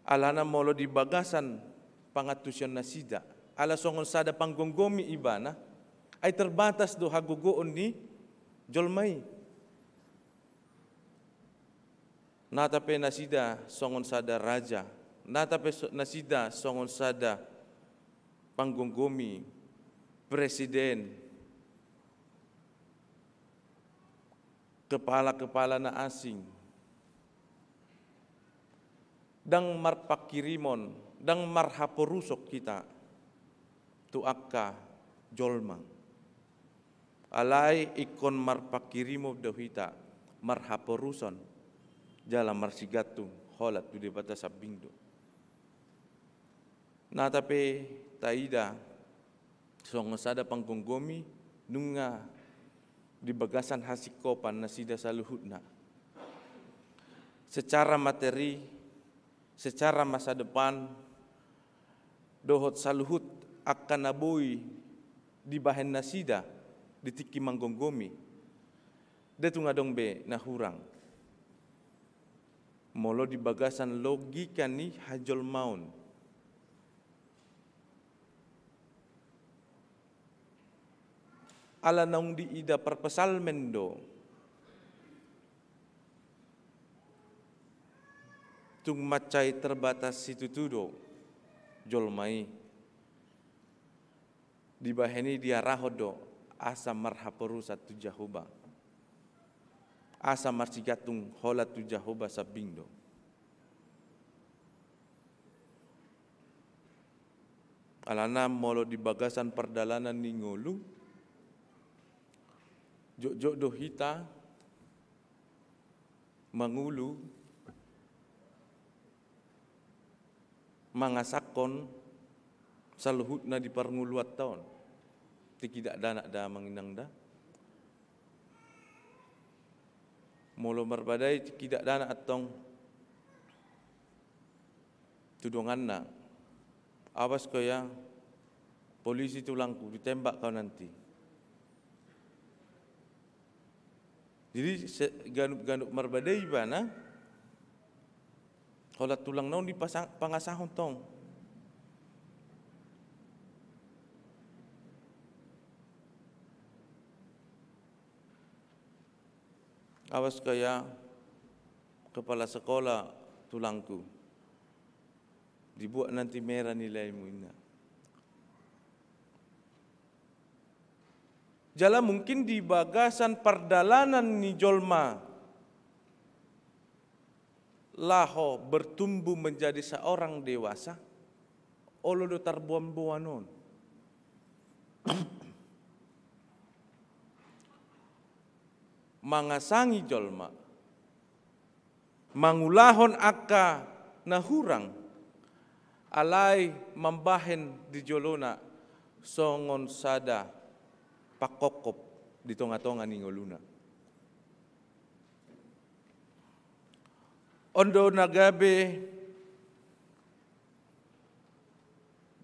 alana molo di bagasan pangatusian nasida ala songon sada panggonggomi ibana ay terbatas do hagugoon ni jolmai natape nasida songon sada raja natape nasida songon sada panggonggomi presiden, kepala-kepala na asing, dang marpakirimon, dang marhaporusok kita, tu akka jolma. Alai ikon marpakirimo dahita, marhaporuson, jala marsigatung, holat tu debata sabingdo. Natape taida songo sada panggonggomi nunga di bagasan hasikopan nasida saluhutna. Secara materi, secara masa depan, dohot saluhut akan nabui di bahan nasida di tiki manggonggomi. Detu ngadong be nahurang. Molo di bagasan logika ni hajol maun. Ala naung di ida perpesal mendo. Tung macai terbatas situ tudo. Jolmai. Di baheni dia rahodo asa marhaporu satu jahuba. Asa marsigatung hola tu jahoba sabindo. Alana molo di bagasan perdalanan ningolu, jok dohita, mangulu, mangasakon, saluhutna di parnguluat tahun. Tidak ada nak da manginang da. Molo marbadai tidak dana atong tudongan na awas ko ya polisi tulangku ditembak kau nanti. Jadi ganuk marbadai bana holat tulang naon di pangasahon tong. Awas kaya kepala sekolah tulangku. Dibuat nanti merah nilaimu ini. Jala mungkin di bagasan perdalanan ni jolma. Laho bertumbuh menjadi seorang dewasa. Olo do tarbuan-buanon. Mangasangi jolma, mangulahon akka nahurang, alai mambahen di jolona songon sada pakokop di tonga-tonga ningoluna. Ondo nagabe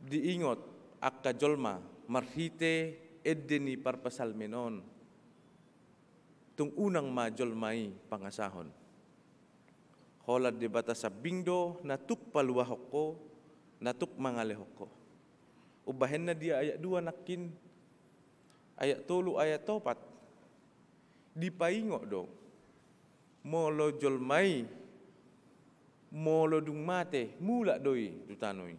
diingot akka jolma marhite edeni parpasal menon. Tung unang majol mai pangasahon. Holad di batas sabindo natuk paluahok ko, natuk mangalehok ko. Ubahen na dia ayat 2 nakin, ayat 3 ayat 4. Dipaingok dong. Molo jol mai, molo dung mate, mula doi tutanoi.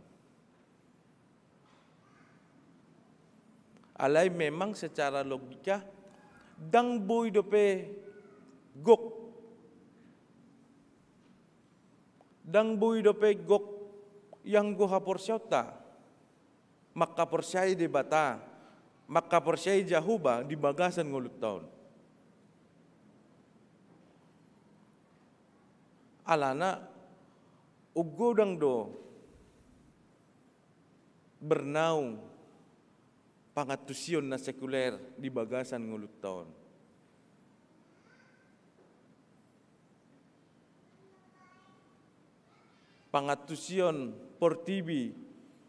Alai memang secara logika dang boy dope gok. Dang boy dope gok yang go haporsyota. Maka porsyai di bata. Maka porsyai jahuba di bagasan ngulut tahun. Alana ugo dang do bernaung pangatusion na sekuler di bagasan ngulut tahun. Pangatusion portibi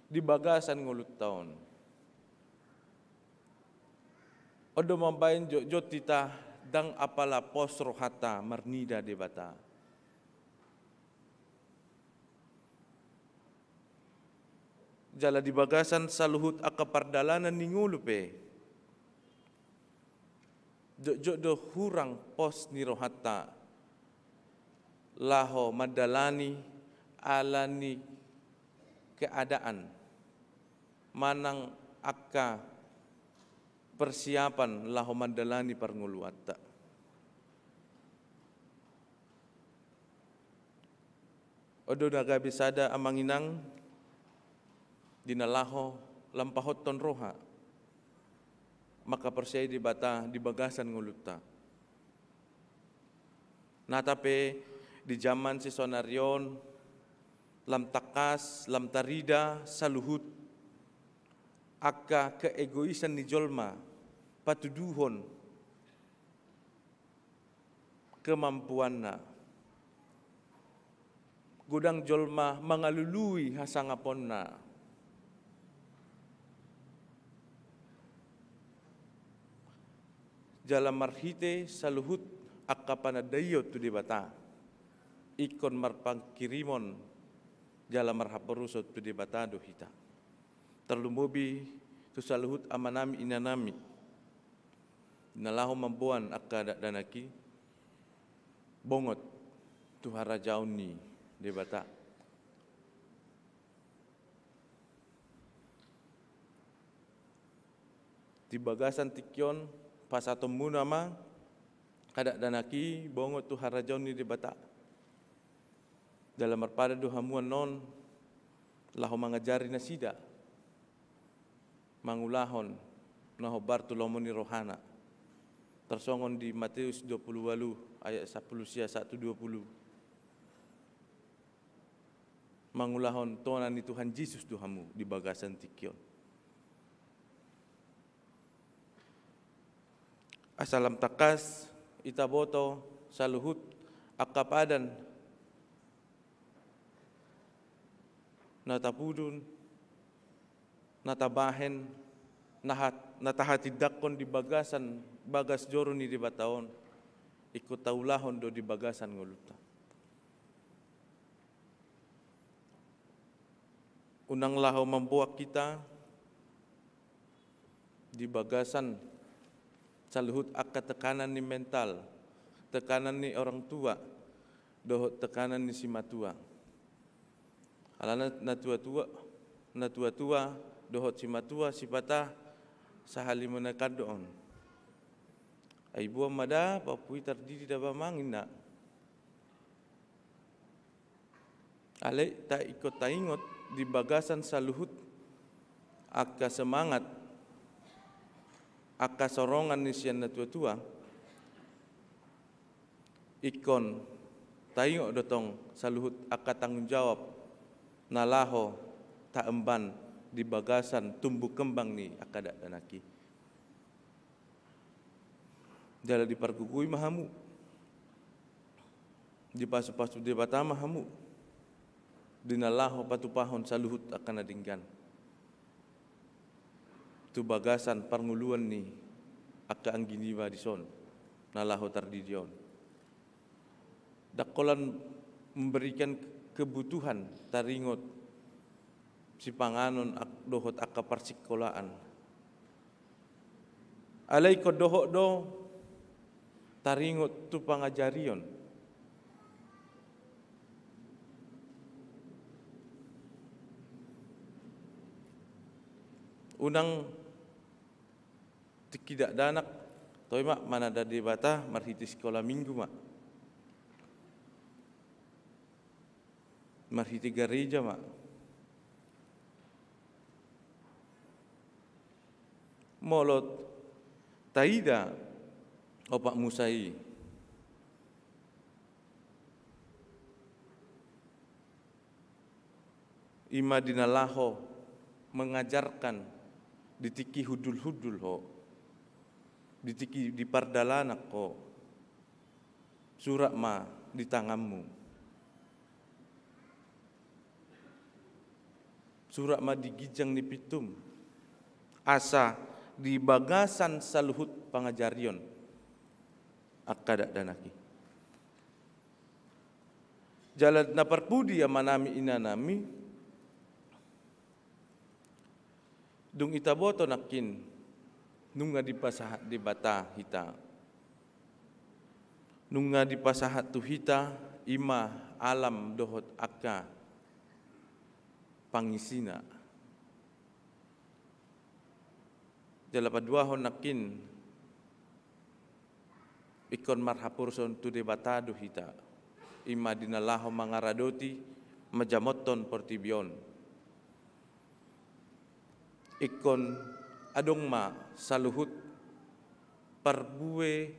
di bagasan ngulut tahun. Odo mambain jot tita dang apala pos rohata marnida de bata. Jala di bagasan saluhut aka pardalanan ningulupe. Jok do hurang pos ni rohata. Laho madalani alani keadaan. Manang aka persiapan laho madalani parnguluata. Odo naga bisada amanginang dinalaho lampahot ton roha maka persyai di bata di bagasan nguluta. Natape di zaman si sonarion lam takas, lam tarida, saluhut, aka keegoisan ni jolma, patuduhon, kemampuanna. Gudang jolma mangalului hasangaponna. Jala marhite saluhut akka panadayo tu debata. Ikon marpangkirimon jala marhaporusot tu debata do hita. Terlumbobi tu saluhut amanami inanami. Nalaho mambuan akka danaki. Bongot tu harajauni debata. Di bagasan tikyon pasatom muna ma kada danaki bongot tu harajaun ni debata. Dalam marpada do hamuan non laho mangajari na sida mangulahon naho bartolomoni rohana tersongon di Matius 28 ayat 10-1-20 mangulahon tonan ni Tuhan Yesus Tuhanmu di bagasan tikyon. Asalam takas itaboto saluhut akapadan natapudun natabahen natahatidakon di bagasan bagas joro ni di bataon ikut taulahon do di bagasan ngoluta. Unang laho membuat kita di bagasan saluhut akka tekanan ni mental, tekanan ni orang tua, dohot tekanan ni si matua. Alana na tua dohot si matua si patah sahali menekan doon. Ai buah mada papui terdiri daba mangina. Ale tak ikut taingot di bagasan saluhut akka semangat akka sorongan ni sian na tua ikon taingot dotong saluhut akka tanggung jawab nalaho tak emban di bagasan tumbuh kembang ni akka danaki. Jala diparkukui mahamu di pasu-pasu debata mahamu dinalaho patupahon saluhut akan nadinggan. Tu bagasan parnguluan ni akka angginiwa dison nalaho tardidion. Dakolan memberikan kebutuhan taringot si panganon dohot akka persikolaan. Alai ko dohot do taringot tu pangajarion. Unang tidak danak toy mak mana ada debata marhiti sekolah minggu mak marhiti gereja mak molot taida opak musai ima dinalaho mengajarkan ditiki hudul-hudul ho, ditiki di pardalanak ho, surat ma di tanganmu, surat ma di gijang ni pitum, asa di bagasan saluhut pangajarion, akadak danaki. Jalan naparpudi amanami inanami, dung itaboto nakin nunga dipasahat di bata hita nunga dipasahat tu hita ima alam dohot akka pangisina jala paduahon nakin ikon marhapurson tu di bata do hita ima dinalaho mangaradoti majamoton portibion ikon adong ma saluhut parbue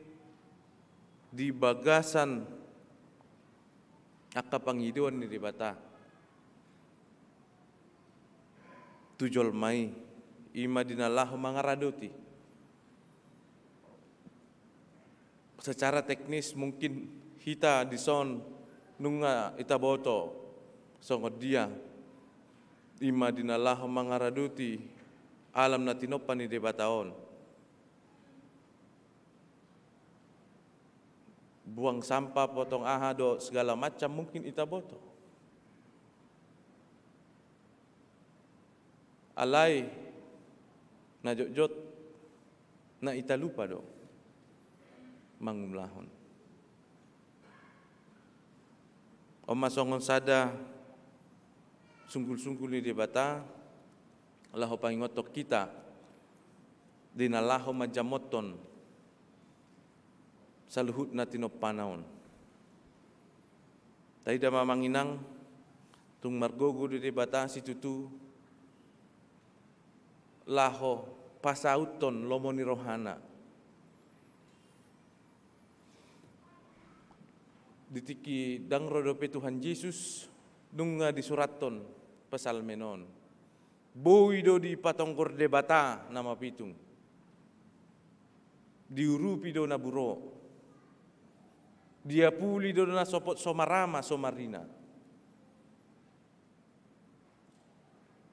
di bagasan akka pangiduan ni dibata tujol mai ima dinalahu mangaradoti. Secara teknis mungkin hita dison nunga ita boto songod dia ima dinalahu mangaradoti alam na tinopan ni debataon. Buang sampah, potong ahado, segala macam mungkin ita boto. Alai na jot na ita lupa do mangumlahon. O masongon sada sungkul-sungkul ni debata laho pangingotok kita dinalaho majamoton saluhut na tinopanaon. Taida mamanginang tung margogo di debata si tutu laho pasauton lomoni rohana. Ditiki dang rodope Tuhan Yesus nunga disuraton pasal menon. Boido di patonggor debata nama pitung. Diurupi do na buro. Dia puli do na sopot somarama somarina.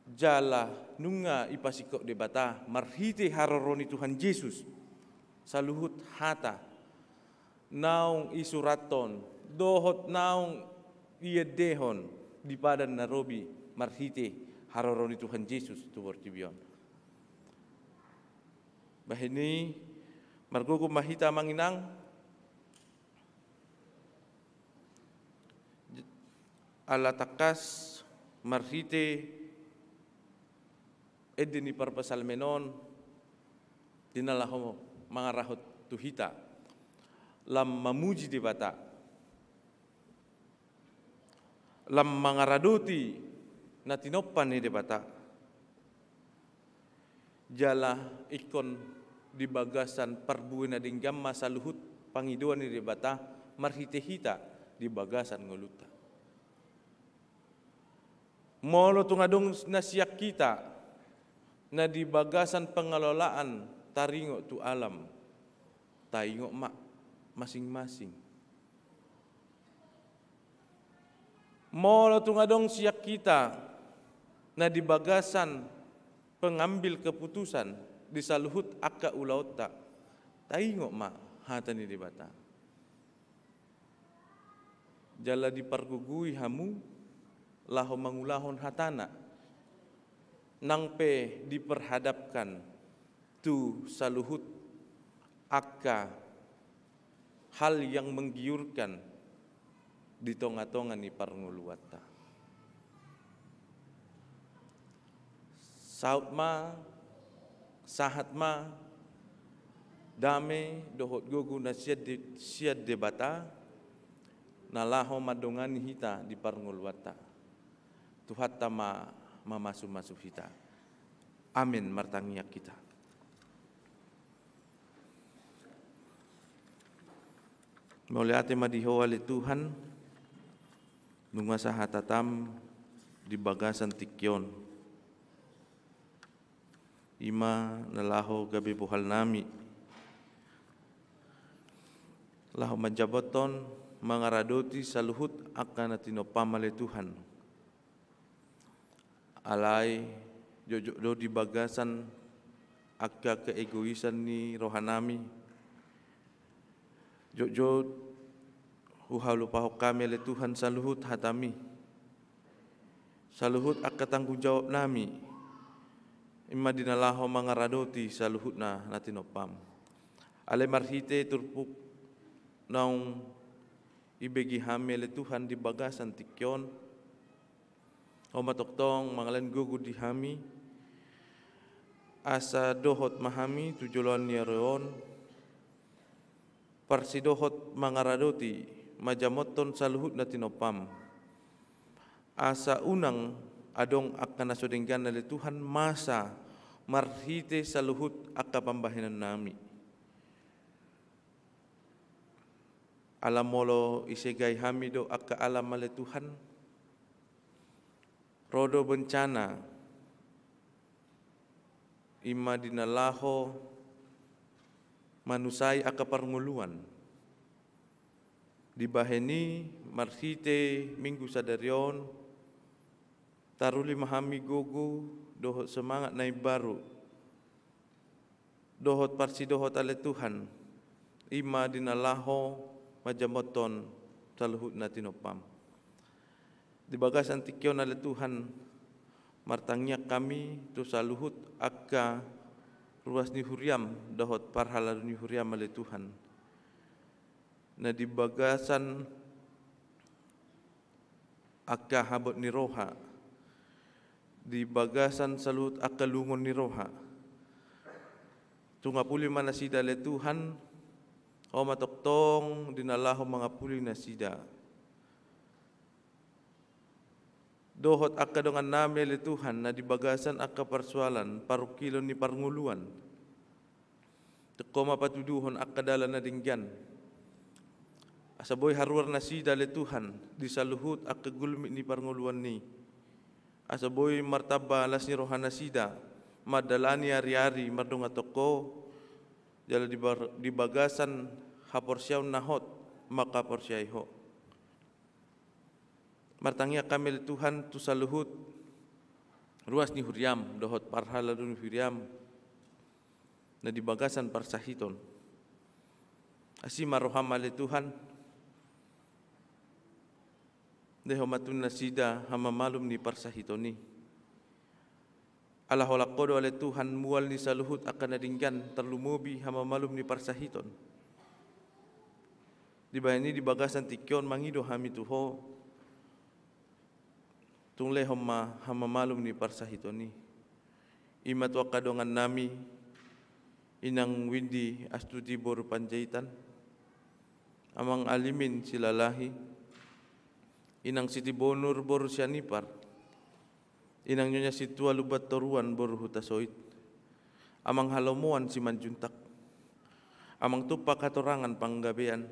Jala nunga ipasikok debata marhite haroroni Tuhan Yesus saluhut hata naung isuraton dohot naung iedehon di padan narobi marhite haroroni Tuhan Yesus tu bortibion. Bahini margogo mahita manginang ala takas marhite edeni parpasal menon dinalaho mangarahot tuhita lam mamuji debata lam mangaradoti na tinopan ni debata jala ikon di bagasan parbuin na dinggam masaluhut pangiduan ni debata marhite-hita di bagasan ngoluta molo tungadong nasiak kita na di bagasan pengelolaan taringo tu alam taingo mak masing-masing. Molo tungadong siak kita na di bagasan pengambil keputusan di saluhut akka ulauta taingo mak hata ni debata. Jala dipargugui hamu laho mangulahon hatana nang pe diperhadapkan tu saluhut akka hal yang menggiurkan di tonga-tonga ni parnguluata. Saut ma, sahat ma, dame dohot gogu na siad debata nalaho madongani hita di parnguluata. Tuhat tama masuk kita. Amin martangiak kita. Mauliate madiho ali Tuhan nunga sahatatam di bagasan tikyon. Ima nalaho gabi buhal nami. Laho manjaboton mangaradoti saluhut akan tinopamale Tuhan. Alai jojo di bagasan akka keegoisan ni rohanami jojo uhalu pahok kami le Tuhan saluhut hatami saluhut akka tanggung jawab nami imma dinalaho mangaradoti saluhut na natinopam ale marhite turpuk naung ibegi hami le Tuhan di bagasan tikyon. O matoktong mangalan gugu di hami asa dohot mahami tujulan ni reon parsi dohot mangaradoti majamoton saluhut na tinopam asa unang adong akan nasodenggan nali Tuhan masa marhite saluhut akka pambahinan nami alam molo isegay hami do akka alam male Tuhan rodo bencana ima dinalaho manusai aka parnguluan. Dibaheni marhite minggu sadarion taruli mahami gogo dohot semangat nai baru dohot parsidohot ale Tuhan ima dinalaho majamoton saluhut natinopam. Di bagas antikyon ale Tuhan martangnya kami tu saluhut akka ruas ni huriam dohot parhala ni huriam ale Tuhan. Na di bagasan akka habot ni roha, di bagasan salut akka lungon ni roha. Tunga puli manasida le Tuhan, o matoktong dinalaho mga puli nasida. Dohot akka dongan nami le Tuhan na di bagasan akka persoalan parukilon ni parnguluan. Teko mapatuduhon akka dalan na dinggan. Asaboy haruar nasida le Tuhan di saluhut akka gulmi ni parnguluan ni. Asaboy martaba alas ni rohana sida madalani ari-ari mardonga toko jala di bagasan haporsyaw nahot maka porsyay ho. Martangya kami le Tuhan tu saluhut ruas ni huriam dohot parhala dun huriam na di bagasan parsahiton. Asi maroham le Tuhan deho matun nasida hama malum ni parsahitoni. Allah holakodo ale Tuhan mual ni saluhut akan nadinggan terlumubi hama malum ni parsahiton. Di bayani di bagasan tikyon mangido hami tuho tungle hama malum ni parsahitoni. Imat wakadongan nami inang windi astuti boru panjaitan amang alimin silalahi inang siti bonur boru sianipar, inang nyonya situa lubat toruan boru hutasoit, amang halomuan si manjuntak, amang tupak katorangan panggabean,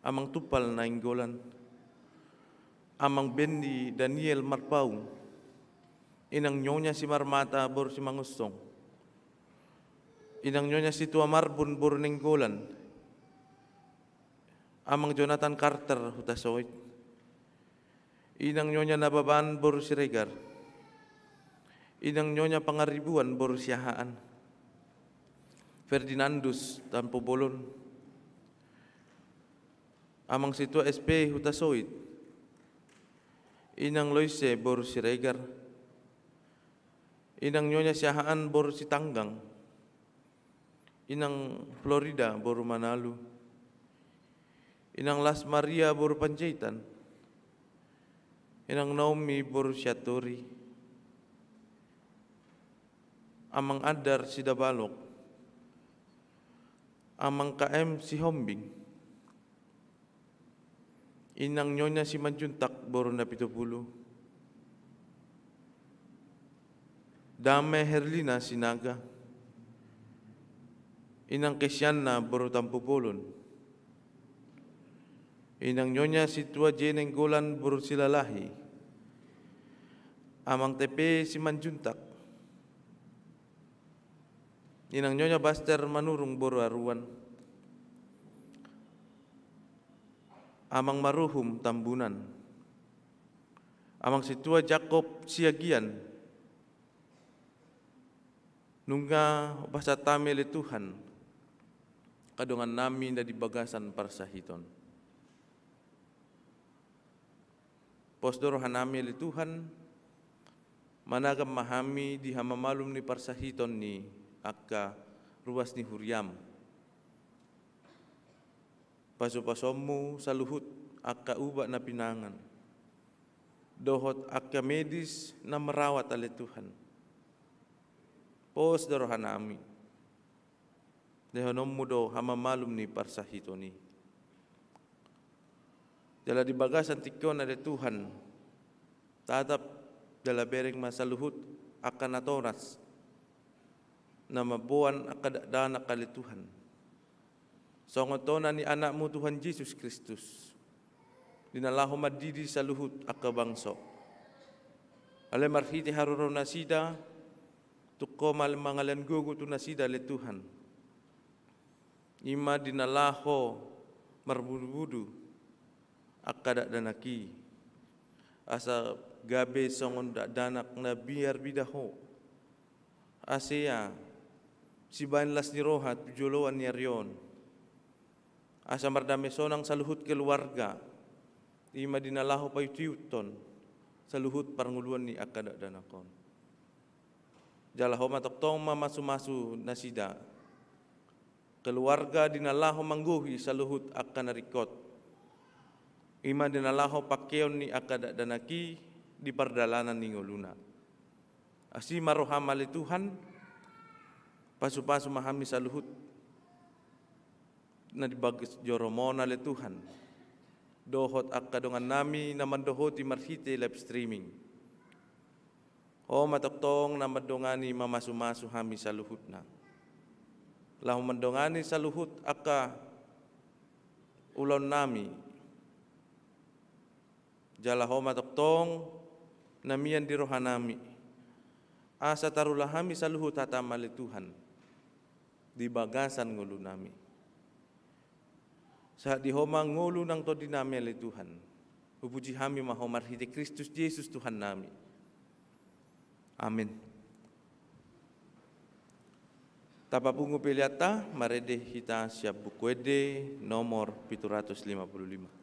amang tupal nainggolan, amang bendi Daniel marpaung, inang nyonya si marmata boru si mangustong, inang nyonya situa marbun boru ninggolan, amang Jonathan Carter hutasoit, inang nyonya nababaan boru siregar, inang nyonya pangaribuan boru siahaan, Ferdinandus tanpo bolon, amang situa SP hutasoit, inang Loise boru siregar, inang nyonya siahaan boru sitanggang, inang Florida boru Manalu, inang Las Maria boru Panjaitan, inang Naomi boru Syaturi, amang Adar Sidabalok, amang KM si Hombing, inang nyonya si Manjuntak boru na 70, Dame Herlina Sinaga, inang Kesyana boru Tampupolon, inang nyonya si Tua Jeneng Golan boru Silalahi, amang TP si Manjuntak, inang nyonya Baster Manurung boru Aruan, amang Maruhum Tambunan, amang si Tua Jacob Siagian, nungga basa tamele Tuhan, kadongan nami na di bagasan parsahiton. Posdoro hanami le Tuhan, managam mahami di hamamalum ni parsahiton ni akka ruas ni huriam. Paso-pasomu saluhut akka uba na pinangan. Dohot akka medis na merawat ale Tuhan. Posdoro hanami. Dehonom mudo hamamalum ni parsahitoni. Jala di bagasan tikyon ada Tuhan, tatap dala bereng masaluhut akan atoras, na mabuan akadana kali Tuhan. Songotonan ni anakmu Tuhan Yesus Kristus, dinalahu madidi saluhut akabangso. Ale marhiti haruro nasida, Tuko mangalan gugu tu nasida le Tuhan. Ima dinalaho marbudu-budu akada danaki. Asa gabe songon danak na biar bidaho. Asia si banlas ni rohat joloan ni aryon. Asa mardame sonang saluhut keluarga. Ima dinalaho payutiuton saluhut parnguluan ni akada danakon. Jalaho matoktong mamasu-masu nasida. Keluarga dinalaho mangguhi saluhut akan narikot. Ima dinalaho pakeon ni akada danaki di perdalanan ni nguluna. Asi marohamali Tuhan pasu-pasu mahami saluhut na dibagis joromona le Tuhan. Dohot akadongan nami naman dohoti marhite live streaming. O matoktong na madongani mamasu-masu hami saluhut na. Lahu mendongani saluhut aka ulon nami. Jalaho matoktong namian di rohanami. Asa tarulah hami saluhut hatamali Tuhan. Di bagasan ngulu nami. Saat dihomang ngulu nang to dinami ali Tuhan. Pupuji hami mahomar hiti Kristus Yesus Tuhan nami. Amin. Tapapungu piliata marede hita siap bukuede nomor 755.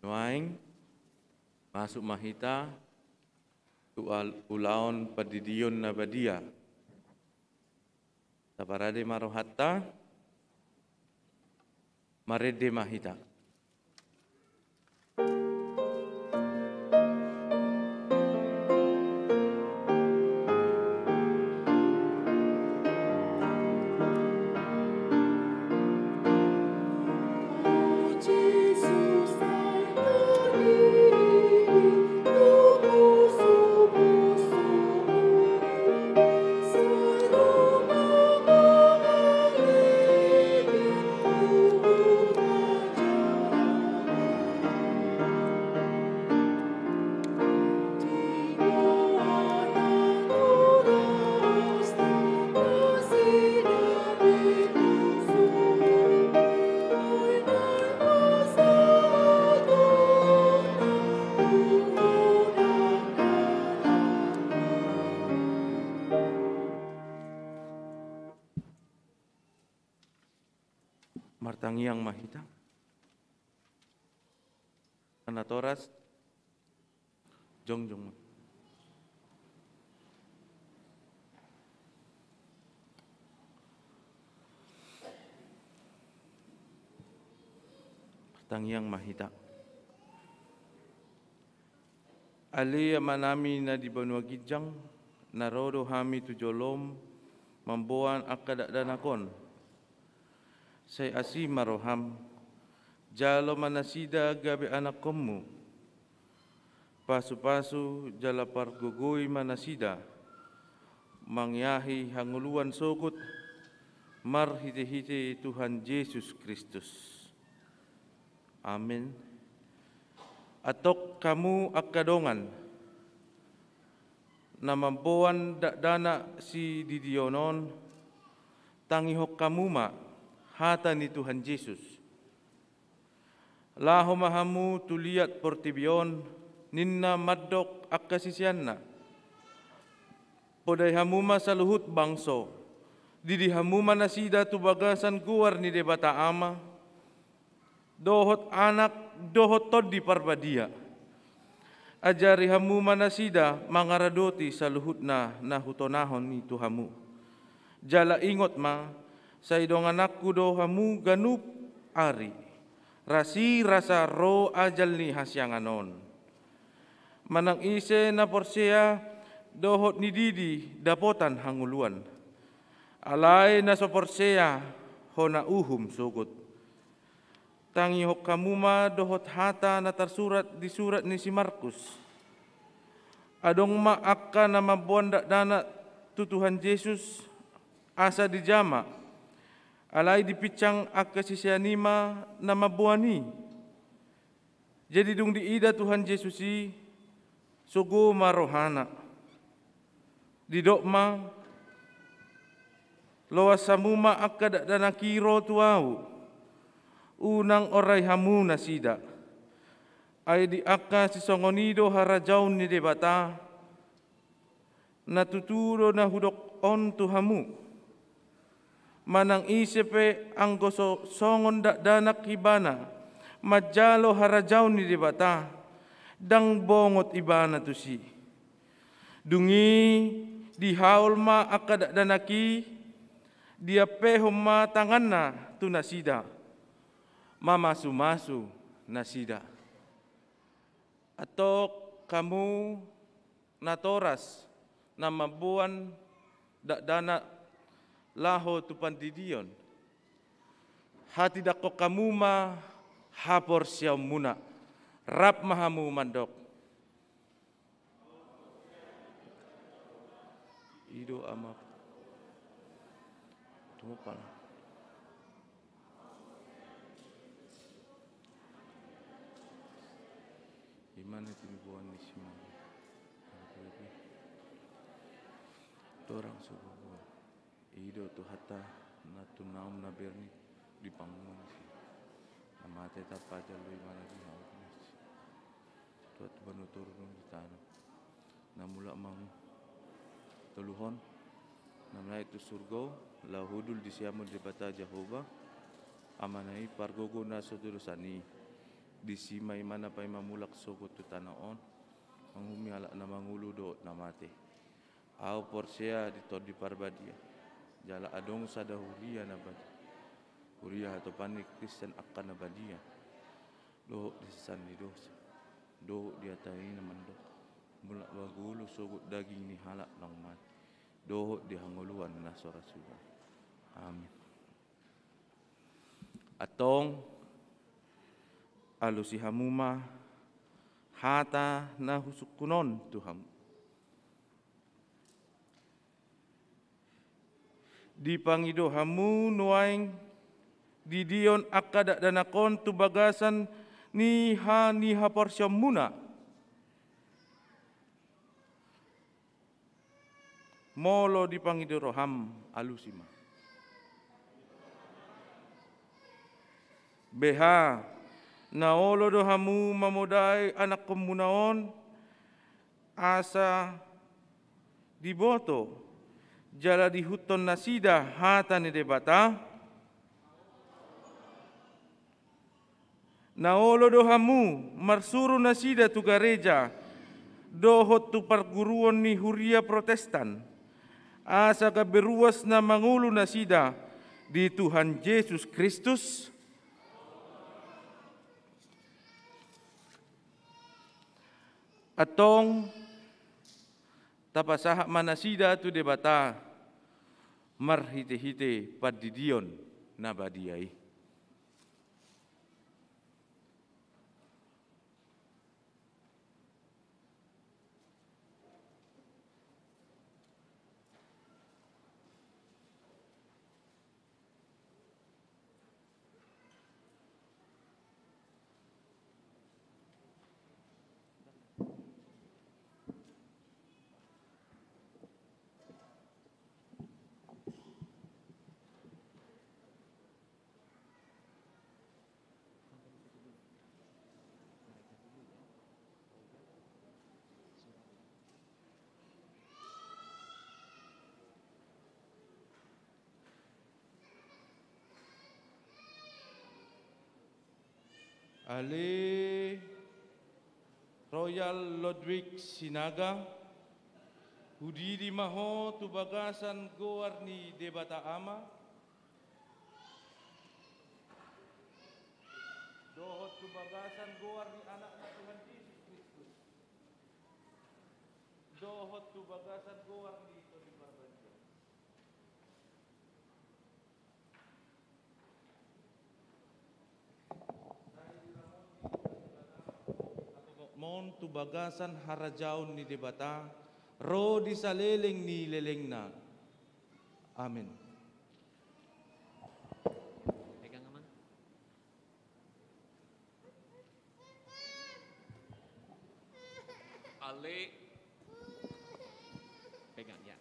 Nuaing masuk mahita ulaon padidion na badia. Saparade marohatta marede mahita. Martangiang mahita. Anatoras jongjong. Martangiang mahita. Alia manami na di Banua Gijang narodo hami tujolom mamboan akadakdanakon. Say asi maroham, jalo manasida gabi anak komu, pasu-pasu jala pargugui manasida, mangyahi hanguluan sogut, marhite-hite Tuhan Yesus Kristus. Amin. Atok kamu akadongan, namampuan dana si didionon, tangihok kamu ma, hata ni Tuhan Yesus. Laho mahamu tuliat portibion ninna maddok akasisianna. Podai hamuma saluhut bangso. Didi hamuma nasida tu bagasan guar ni debata ama. Dohot anak dohot tod di parbadia. Ajari hamuma nasida mangaradoti saluhut na nahutonahon ni Tuhamu. Jala ingot ma sa idong anakku dohamu ganup ari, rasi rasa ro ajal ni hasyanganon. Manang ise na porsea dohot ni didi dapotan hanguluan. Alay na so porsea hona uhum sugut. Tangi hok kamuma dohot hata na tersurat di surat ni si Markus. Adong ma akka na mabuan dana tu Tuhan Yesus asa di jama. Alai dipicang akasisianima na mabuani. Jadi dung diida Tuhan Yesusi sugo marohana. Didokma loas samuma akad dana kiro tuau. Unang orai hamu nasida. Ay di akka sisongonido harajaun ni debata. Natuturo na hudok on tuhamu. Manang isepe ang goso songon danak ibana, majalo harajaw ni dibata, dang bongot ibana tu si. Dungi dihaul ma akadakdanaki, dia pehom ma tangan na tu nasida, mamasu-masu nasida. Atok kamu natoras na mabuan dakdana laho tu pandidion. Hati dako kamuma hapor siyaw muna. Rap mahamu mandok. Ido ama. Tumupal. Imana tinibuan ni Simon. Torang subuh. Ido tu hata na tunaum na berni di pangungan si. Namate tapaja lui mana di hawak si. Tuat banuturun di tanah. Namula mang tuluhon. Namla itu surgo lahudul di siamun di bata Jehovah. Amanai pargogo na sodurusani. di simay mana pay mamulak sugot tu tanaon, manghumi ala na mangulu do na mate. Au porsea di tod di parbadia, jala adong sada huria na badi, huria atau panik Kristen akan na badia, do di sandi dosa, do di atai na mando, mulak bagulu sugot daging ni halak nang mate, do di hanguluan na sorasuga. Amin. Atong alusi hamuma hata na husukunon Tuhan. Di pangido hamu nuaing di dion akadak danakon tu bagasan niha porsyamuna. Molo di pangido roham alusima. Beha naolo do hamu mamodai anak kemunaon asa diboto jala di huton nasida hata ni debata naolo do hamu marsuru nasida tu gereja dohot tu perguruan ni huria Protestan asa kaberuas na mangulu nasida di Tuhan Yesus Kristus. Atong tapasahak manasida tu debata marhite-hite padidion na badiai. Ale Royal Ludwig Sinaga, Hudidi Maho tu bagasan goarni debata ama, dohot tu bagasan goarni anak Tuhan Yesus Kristus, dohot tu bagasan goarni itu di barbadia. Mon tu bagasan harajaun ni debata, ro di saleleng ni lelengna. Amin. Pegang aman. Ale pegang ya.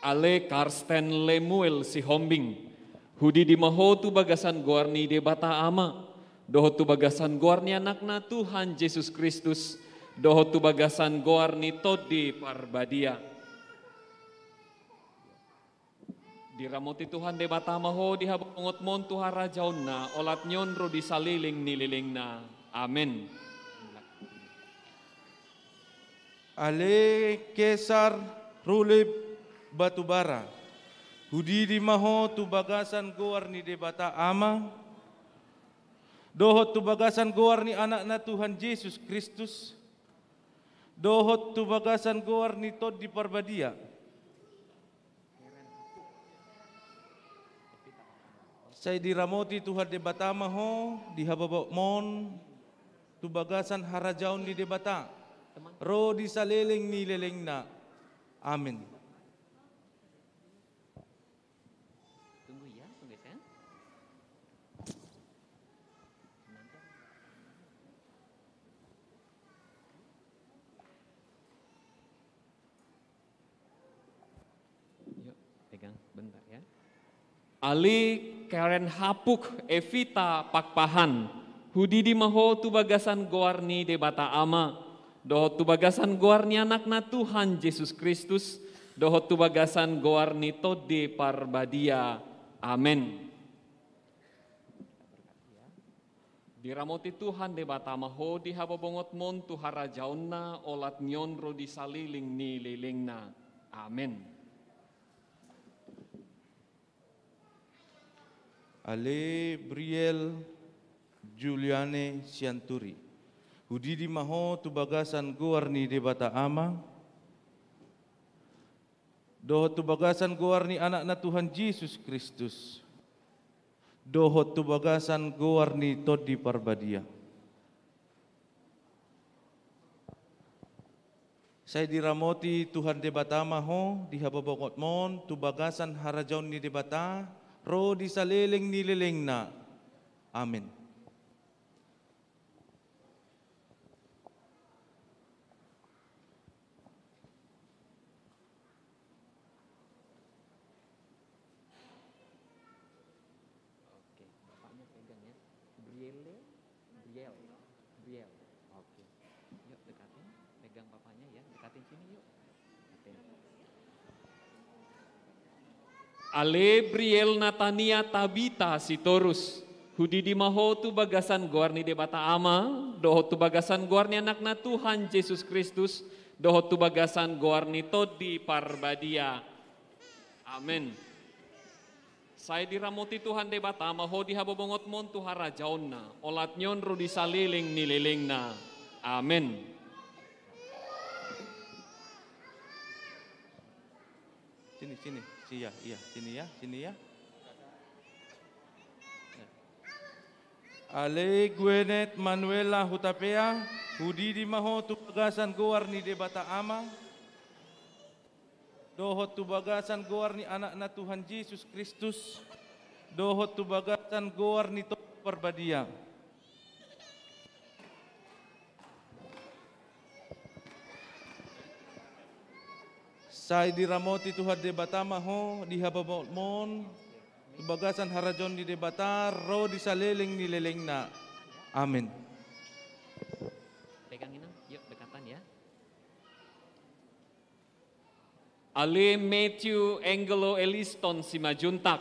Ale Karsten Lemuel si Hombing, Hudi di Maho tu bagasan goarni debata ama. Dohot tu bagasan goarni anakna Tuhan Yesus Kristus, dohot tu bagasan goarni todi parbadia. Diramoti Tuhan debata maho dihabongot mon tu harajauna olat nyon ro disaliling nililingna. Amin. Ale Kesar Rulib Batubara, Hudi di Maho tu bagasan goarni debata ama. Dohot tu bagasan goarni anak na Tuhan Yesus Kristus. Dohot tu bagasan goarni tod di parbadia. Saya diramoti Tuhan debata maho dihababok mon tu bagasan harajaun di debata. Ro di saleleng ni lelengna. Amin. Tunggu ya, tunggu ya. Yuk, pegang bentar ya. Ali Karen Hapuk Evita Pakpahan, Hudi di Maho tu bagasan goarni debata ama, dohot tu bagasan goarni anakna Tuhan Yesus Kristus, dohot tu bagasan goarni todi parbadia. Amin. Diramoti Tuhan de batamaho di hababongot mon tu harajauna olat nyon ro di saliling ni lilingna. Amin. Ale Briel Juliane Sianturi. Hudidi maho tu bagasan guarni de bata ama. Dohot tu bagasan guarni anak na Tuhan Yesus Kristus. Dohot tu bagasan guarni todi parbadia. Saya diramoti Tuhan de bata maho di hababongot mon tu bagasan harajaun ni de bata ro di saleleng ni lelengna. Amin. Ale Briel Natania Tabita Sitorus. Hudidi maho tu bagasan guarni de bata ama, dohot tu bagasan guarni anak na Tuhan Yesus Kristus, dohot tu bagasan guarni todi parbadia. Amin. Saya diramoti Tuhan de bata maho di habobongot mon tu harajauna, olat nyon rudi saliling nililingna. Amin. Sini. Iya, sini ya. Ale Gwenet Manuela Hutapea, hudidi maho tu bagasan guarni de bata ama. Dohot tu bagasan guarni anak na Tuhan Yesus Kristus. Dohot tu bagasan guarni to parbadia. Saya diramoti Tuhan de bata maho di hababongot mon tu bagasan harajon di debata ro di saleleng ni lelengna. Amin. Pegangin yuk dekatan ya. Ale Matthew Angelo Eliston Simajuntak.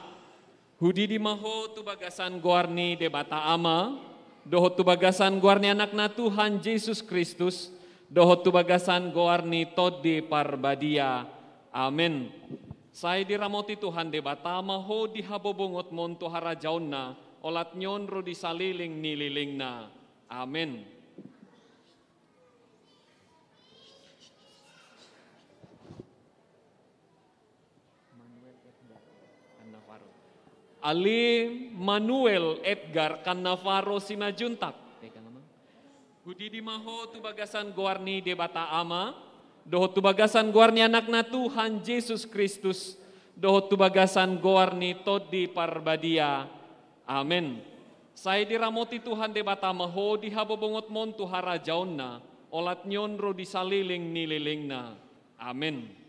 Hudidi maho tu bagasan guarni de bata ama. Dohot tu bagasan guarni anak na Tuhan Yesus Kristus. Dohot tu bagasan guarni todi parbadia. Amin. Saya diramoti Tuhan de bata maho di habobongot mon tu harajauna. Olat nyon ro di saliling nililingna. Amin. Ali Manuel Edgar Cannavaro Simajuntak. Hudidi maho tu bagasan guarni de bata ama. Dohot tu bagasan guarni anak na Tuhan Yesus Kristus. Dohot tu bagasan guarni todi parbadia. Amin. Saya diramoti Tuhan de bata maho di habobongot mon tu harajauna. Olat nyon ro di saliling nililingna. Amin.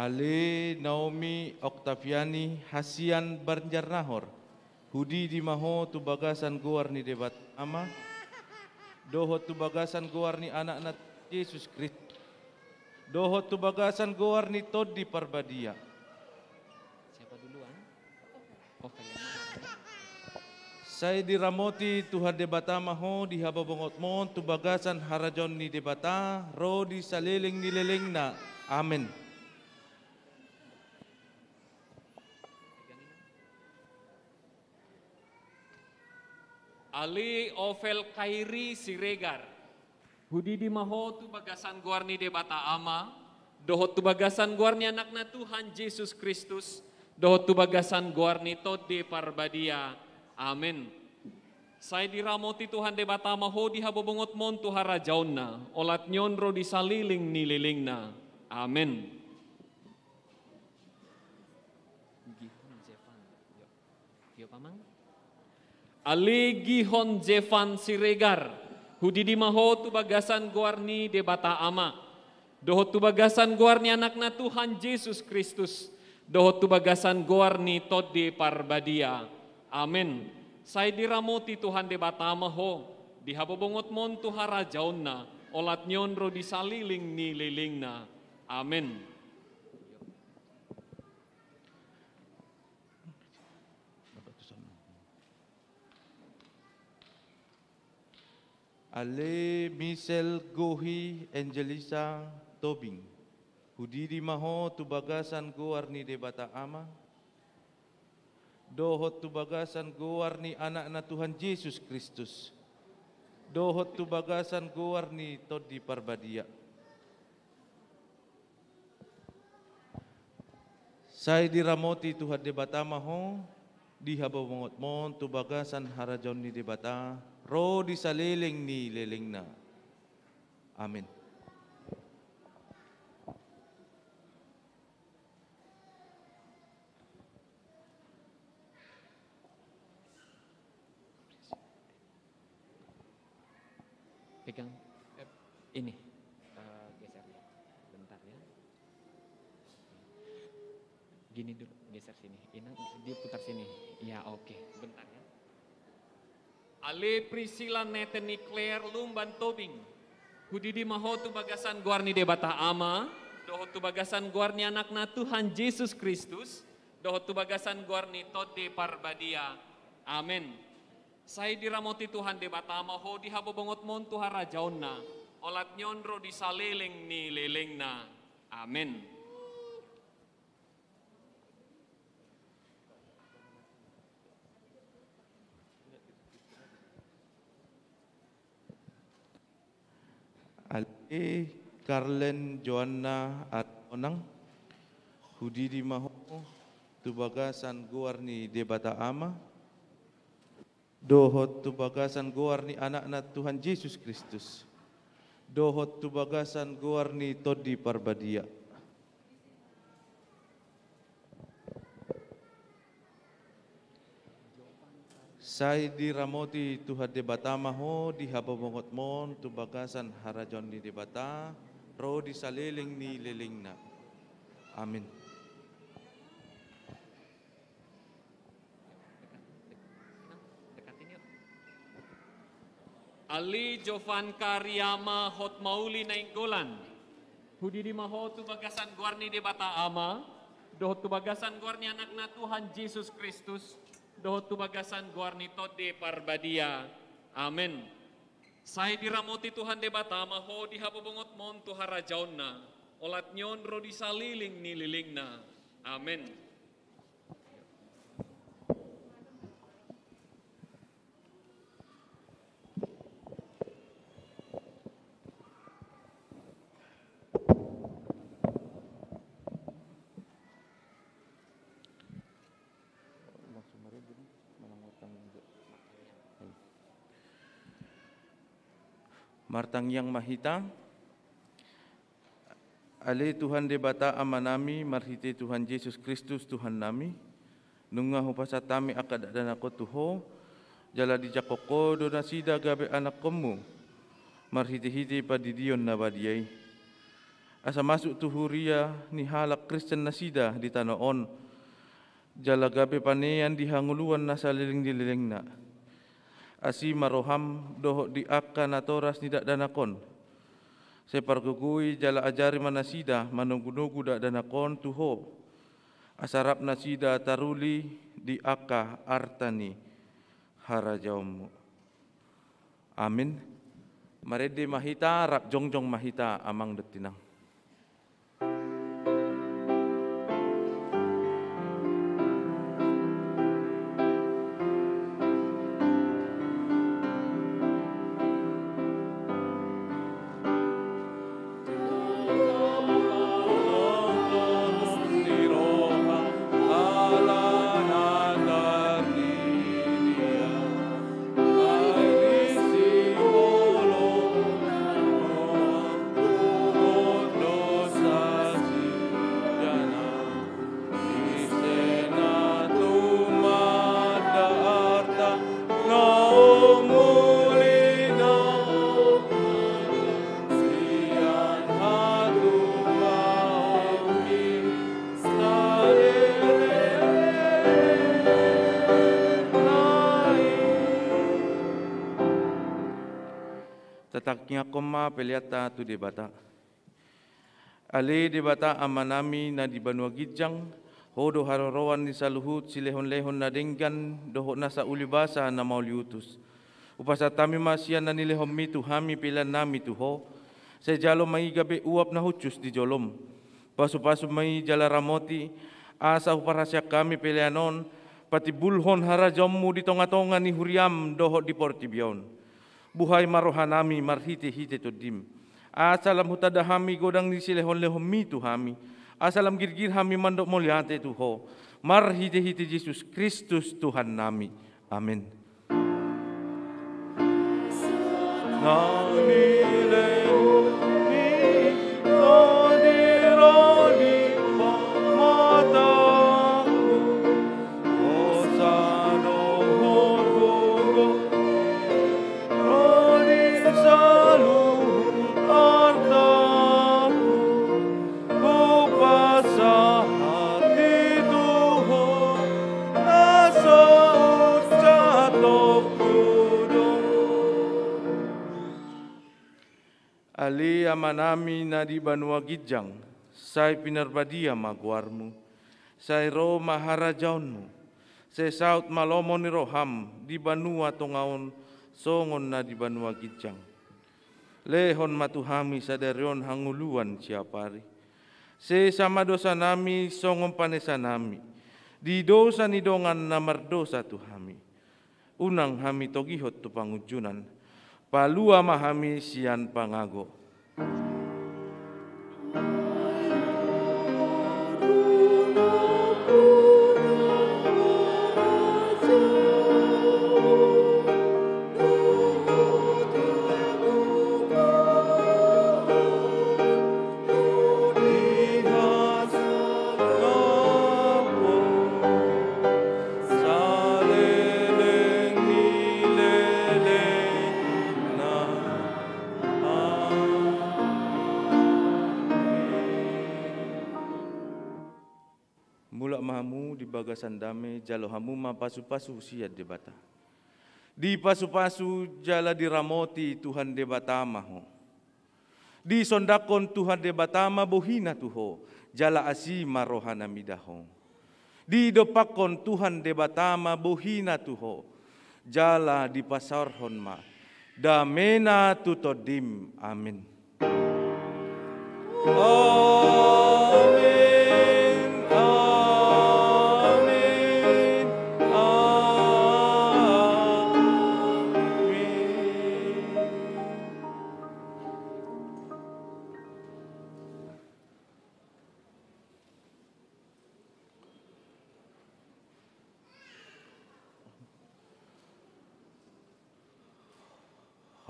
Ale Naomi Oktaviani Hasian Banjarnahor. Hudi di maho tu bagasan guarni de bata ama. Dohot tu bagasan guarni anak na Yesus Kristus. Dohot tu bagasan guarni todi parbadia. Siapa duluan? Oh, Saya diramoti Tuhan de bata maho di hababongot mon tu bagasan harajon ni de bata ro di saliling ni lelengna. Amin. Ali Ovel Kairi Siregar. Hudi di maho tu bagasan guarni de bata ama. Dohot tu bagasan guarni anak na Tuhan Yesus Kristus. Dohot tu bagasan guarni todi parbadia. Amin. Saya diramoti Tuhan de bata maho di habobongot mon tu harajauna. Olat nyon ro di saliling nililingna. Amin. Ali Gihon Jevan Siregar. Hudi di maho tu bagasan guarni de bata ama. Dohot tu bagasan guarni anak na Tuhan Yesus Kristus. Dohot tu bagasan guarni todi parbadia. Amin. Saya diramoti Tuhan de bata maho. Di habobongot mon tu harajauna. Olat nyon ro di saliling ni lilingna. Amin. Ale Michelle Gohi Angelisa Tobing. Hudidi maho tubagasan guarni debata ama. Dohot tubagasan guarni anak na Tuhan Yesus Kristus. Dohot tubagasan guarni todi parbadia. Saya diramoti Tuhan debata maho. Dihabaw mongot mon tubagasan harajon ni debata. Ro di saliling ni leling na. Amin. Pegang ini, geser ya, bentar ya. Gini dulu, geser sini. Inang, dia putar sini. Ya oke, bentar ya. Ale Priscilla Neteni Claire Lumban Tobing. Hudidi maho tu bagasan guarni debata ama. Dohot tu bagasan guarni anakna Tuhan Yesus Kristus. Dohot tu bagasan guarni tode parbadia. Amin. Saya diramoti Tuhan debata ama ho dihabobongot mon Tuhan rajaonna. Olat nyonro di saleleng ni lelengna. Amin. Ale Carlen Joanna Atonang. Hudidi maho tubagasan guarni debata ama. Dohot tubagasan guarni anak na Tuhan Yesus Kristus. Dohot tubagasan guarni todi parbadia. Saya diramoti Tuhan debata maho dihababongot mon tubagasan harajon ni debata. Ro di saliling ni lelingna. Amin. Ali Jovan Karyama Hot Mauli Nainggolan. Hudidi maho tu bagasan guarni debata ama. Dohot tu bagasan guarni anakna Tuhan Yesus Kristus. Dohot tu bagasan guarni tode parbadia. Amin. Saya diramoti Tuhan debata maho dihabobongot mon Tuhan rajaonna. Olat nyon ro di saliling ni lilingna. Amin. Martang yang mahita, ale Tuhan debata amanami, marhite Tuhan Yesus Kristus Tuhan nami, nunga hupasatami akad dan ako tuho, jala di jakoko do nasida gabe anak komu, marhite-hite padidion na badiay. Asa masuk tuhuria ni halak Kristen nasida di tanoon, jala gabe panean dihanguluan na saliling-liling na. Asi maroham doho di akka na toras nidak danakon. Separgugui jala ajari manasida manunggu-nunggu dak danakon tuho. Asarap nasida taruli di akka artani harajaumu. Amin. Marede mahita rap jongjong mahita amang detinang. Tataknya koma peliata tu debata. Ale debata amanami na di Banua Gijang, hodo harorowan ni saluhut silehon-lehon na denggan, dohok nasa ulibasa na mauliutus. Upasatami masian na nilehom mi tuhami pilan nami tuho. Sa jalo may gabi uap na hucus di jolom. Pasu-pasu may jala ramoti. Asa uparasya kami pilianon. Pati bulhon harajommu di tonga-tonga ni huriam doho di portibion. Buhay marohanami marhite-hite todim. Asalam hutadahami godang ni silehon-lehom mi tuhami. Asalam girgir hami mandok mulyate tuho. Marhite-hite Yesus Kristus Tuhan nami. Amin. Ali amanami na di banua gijang, say pinarbadia magwarmu, say ro maharajaunmu, say saut malomo ni roham, di banua tongaon, songon na di banua gijang. Lehon matuhami sadarion hanguluan siapari. Say sama dosa nami, songon panesa nami, di dosa ni dongan na mardosa tuhami. Unang hami togihot tu pangujunan, palua mahami sian pangago. Bagasan dame jalo hamuma pasu-pasu siad debata. Di pasu-pasu jala diramoti Tuhan debata maho. Di sondakon Tuhan debata ma bohina tuho jala asima rohana midaho. Di dopakon Tuhan debata ma bohina tuho jala di pasarhon ma damena tutodim. Amin. Amin.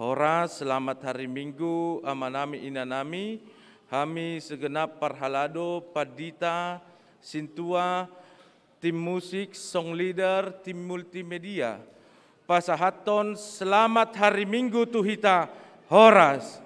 Horas, selamat hari Minggu, amanami inanami, hami segenap parhalado, padita, sintua, tim musik, song leader, tim multimedia. Pasahaton, selamat hari Minggu tuhita, horas.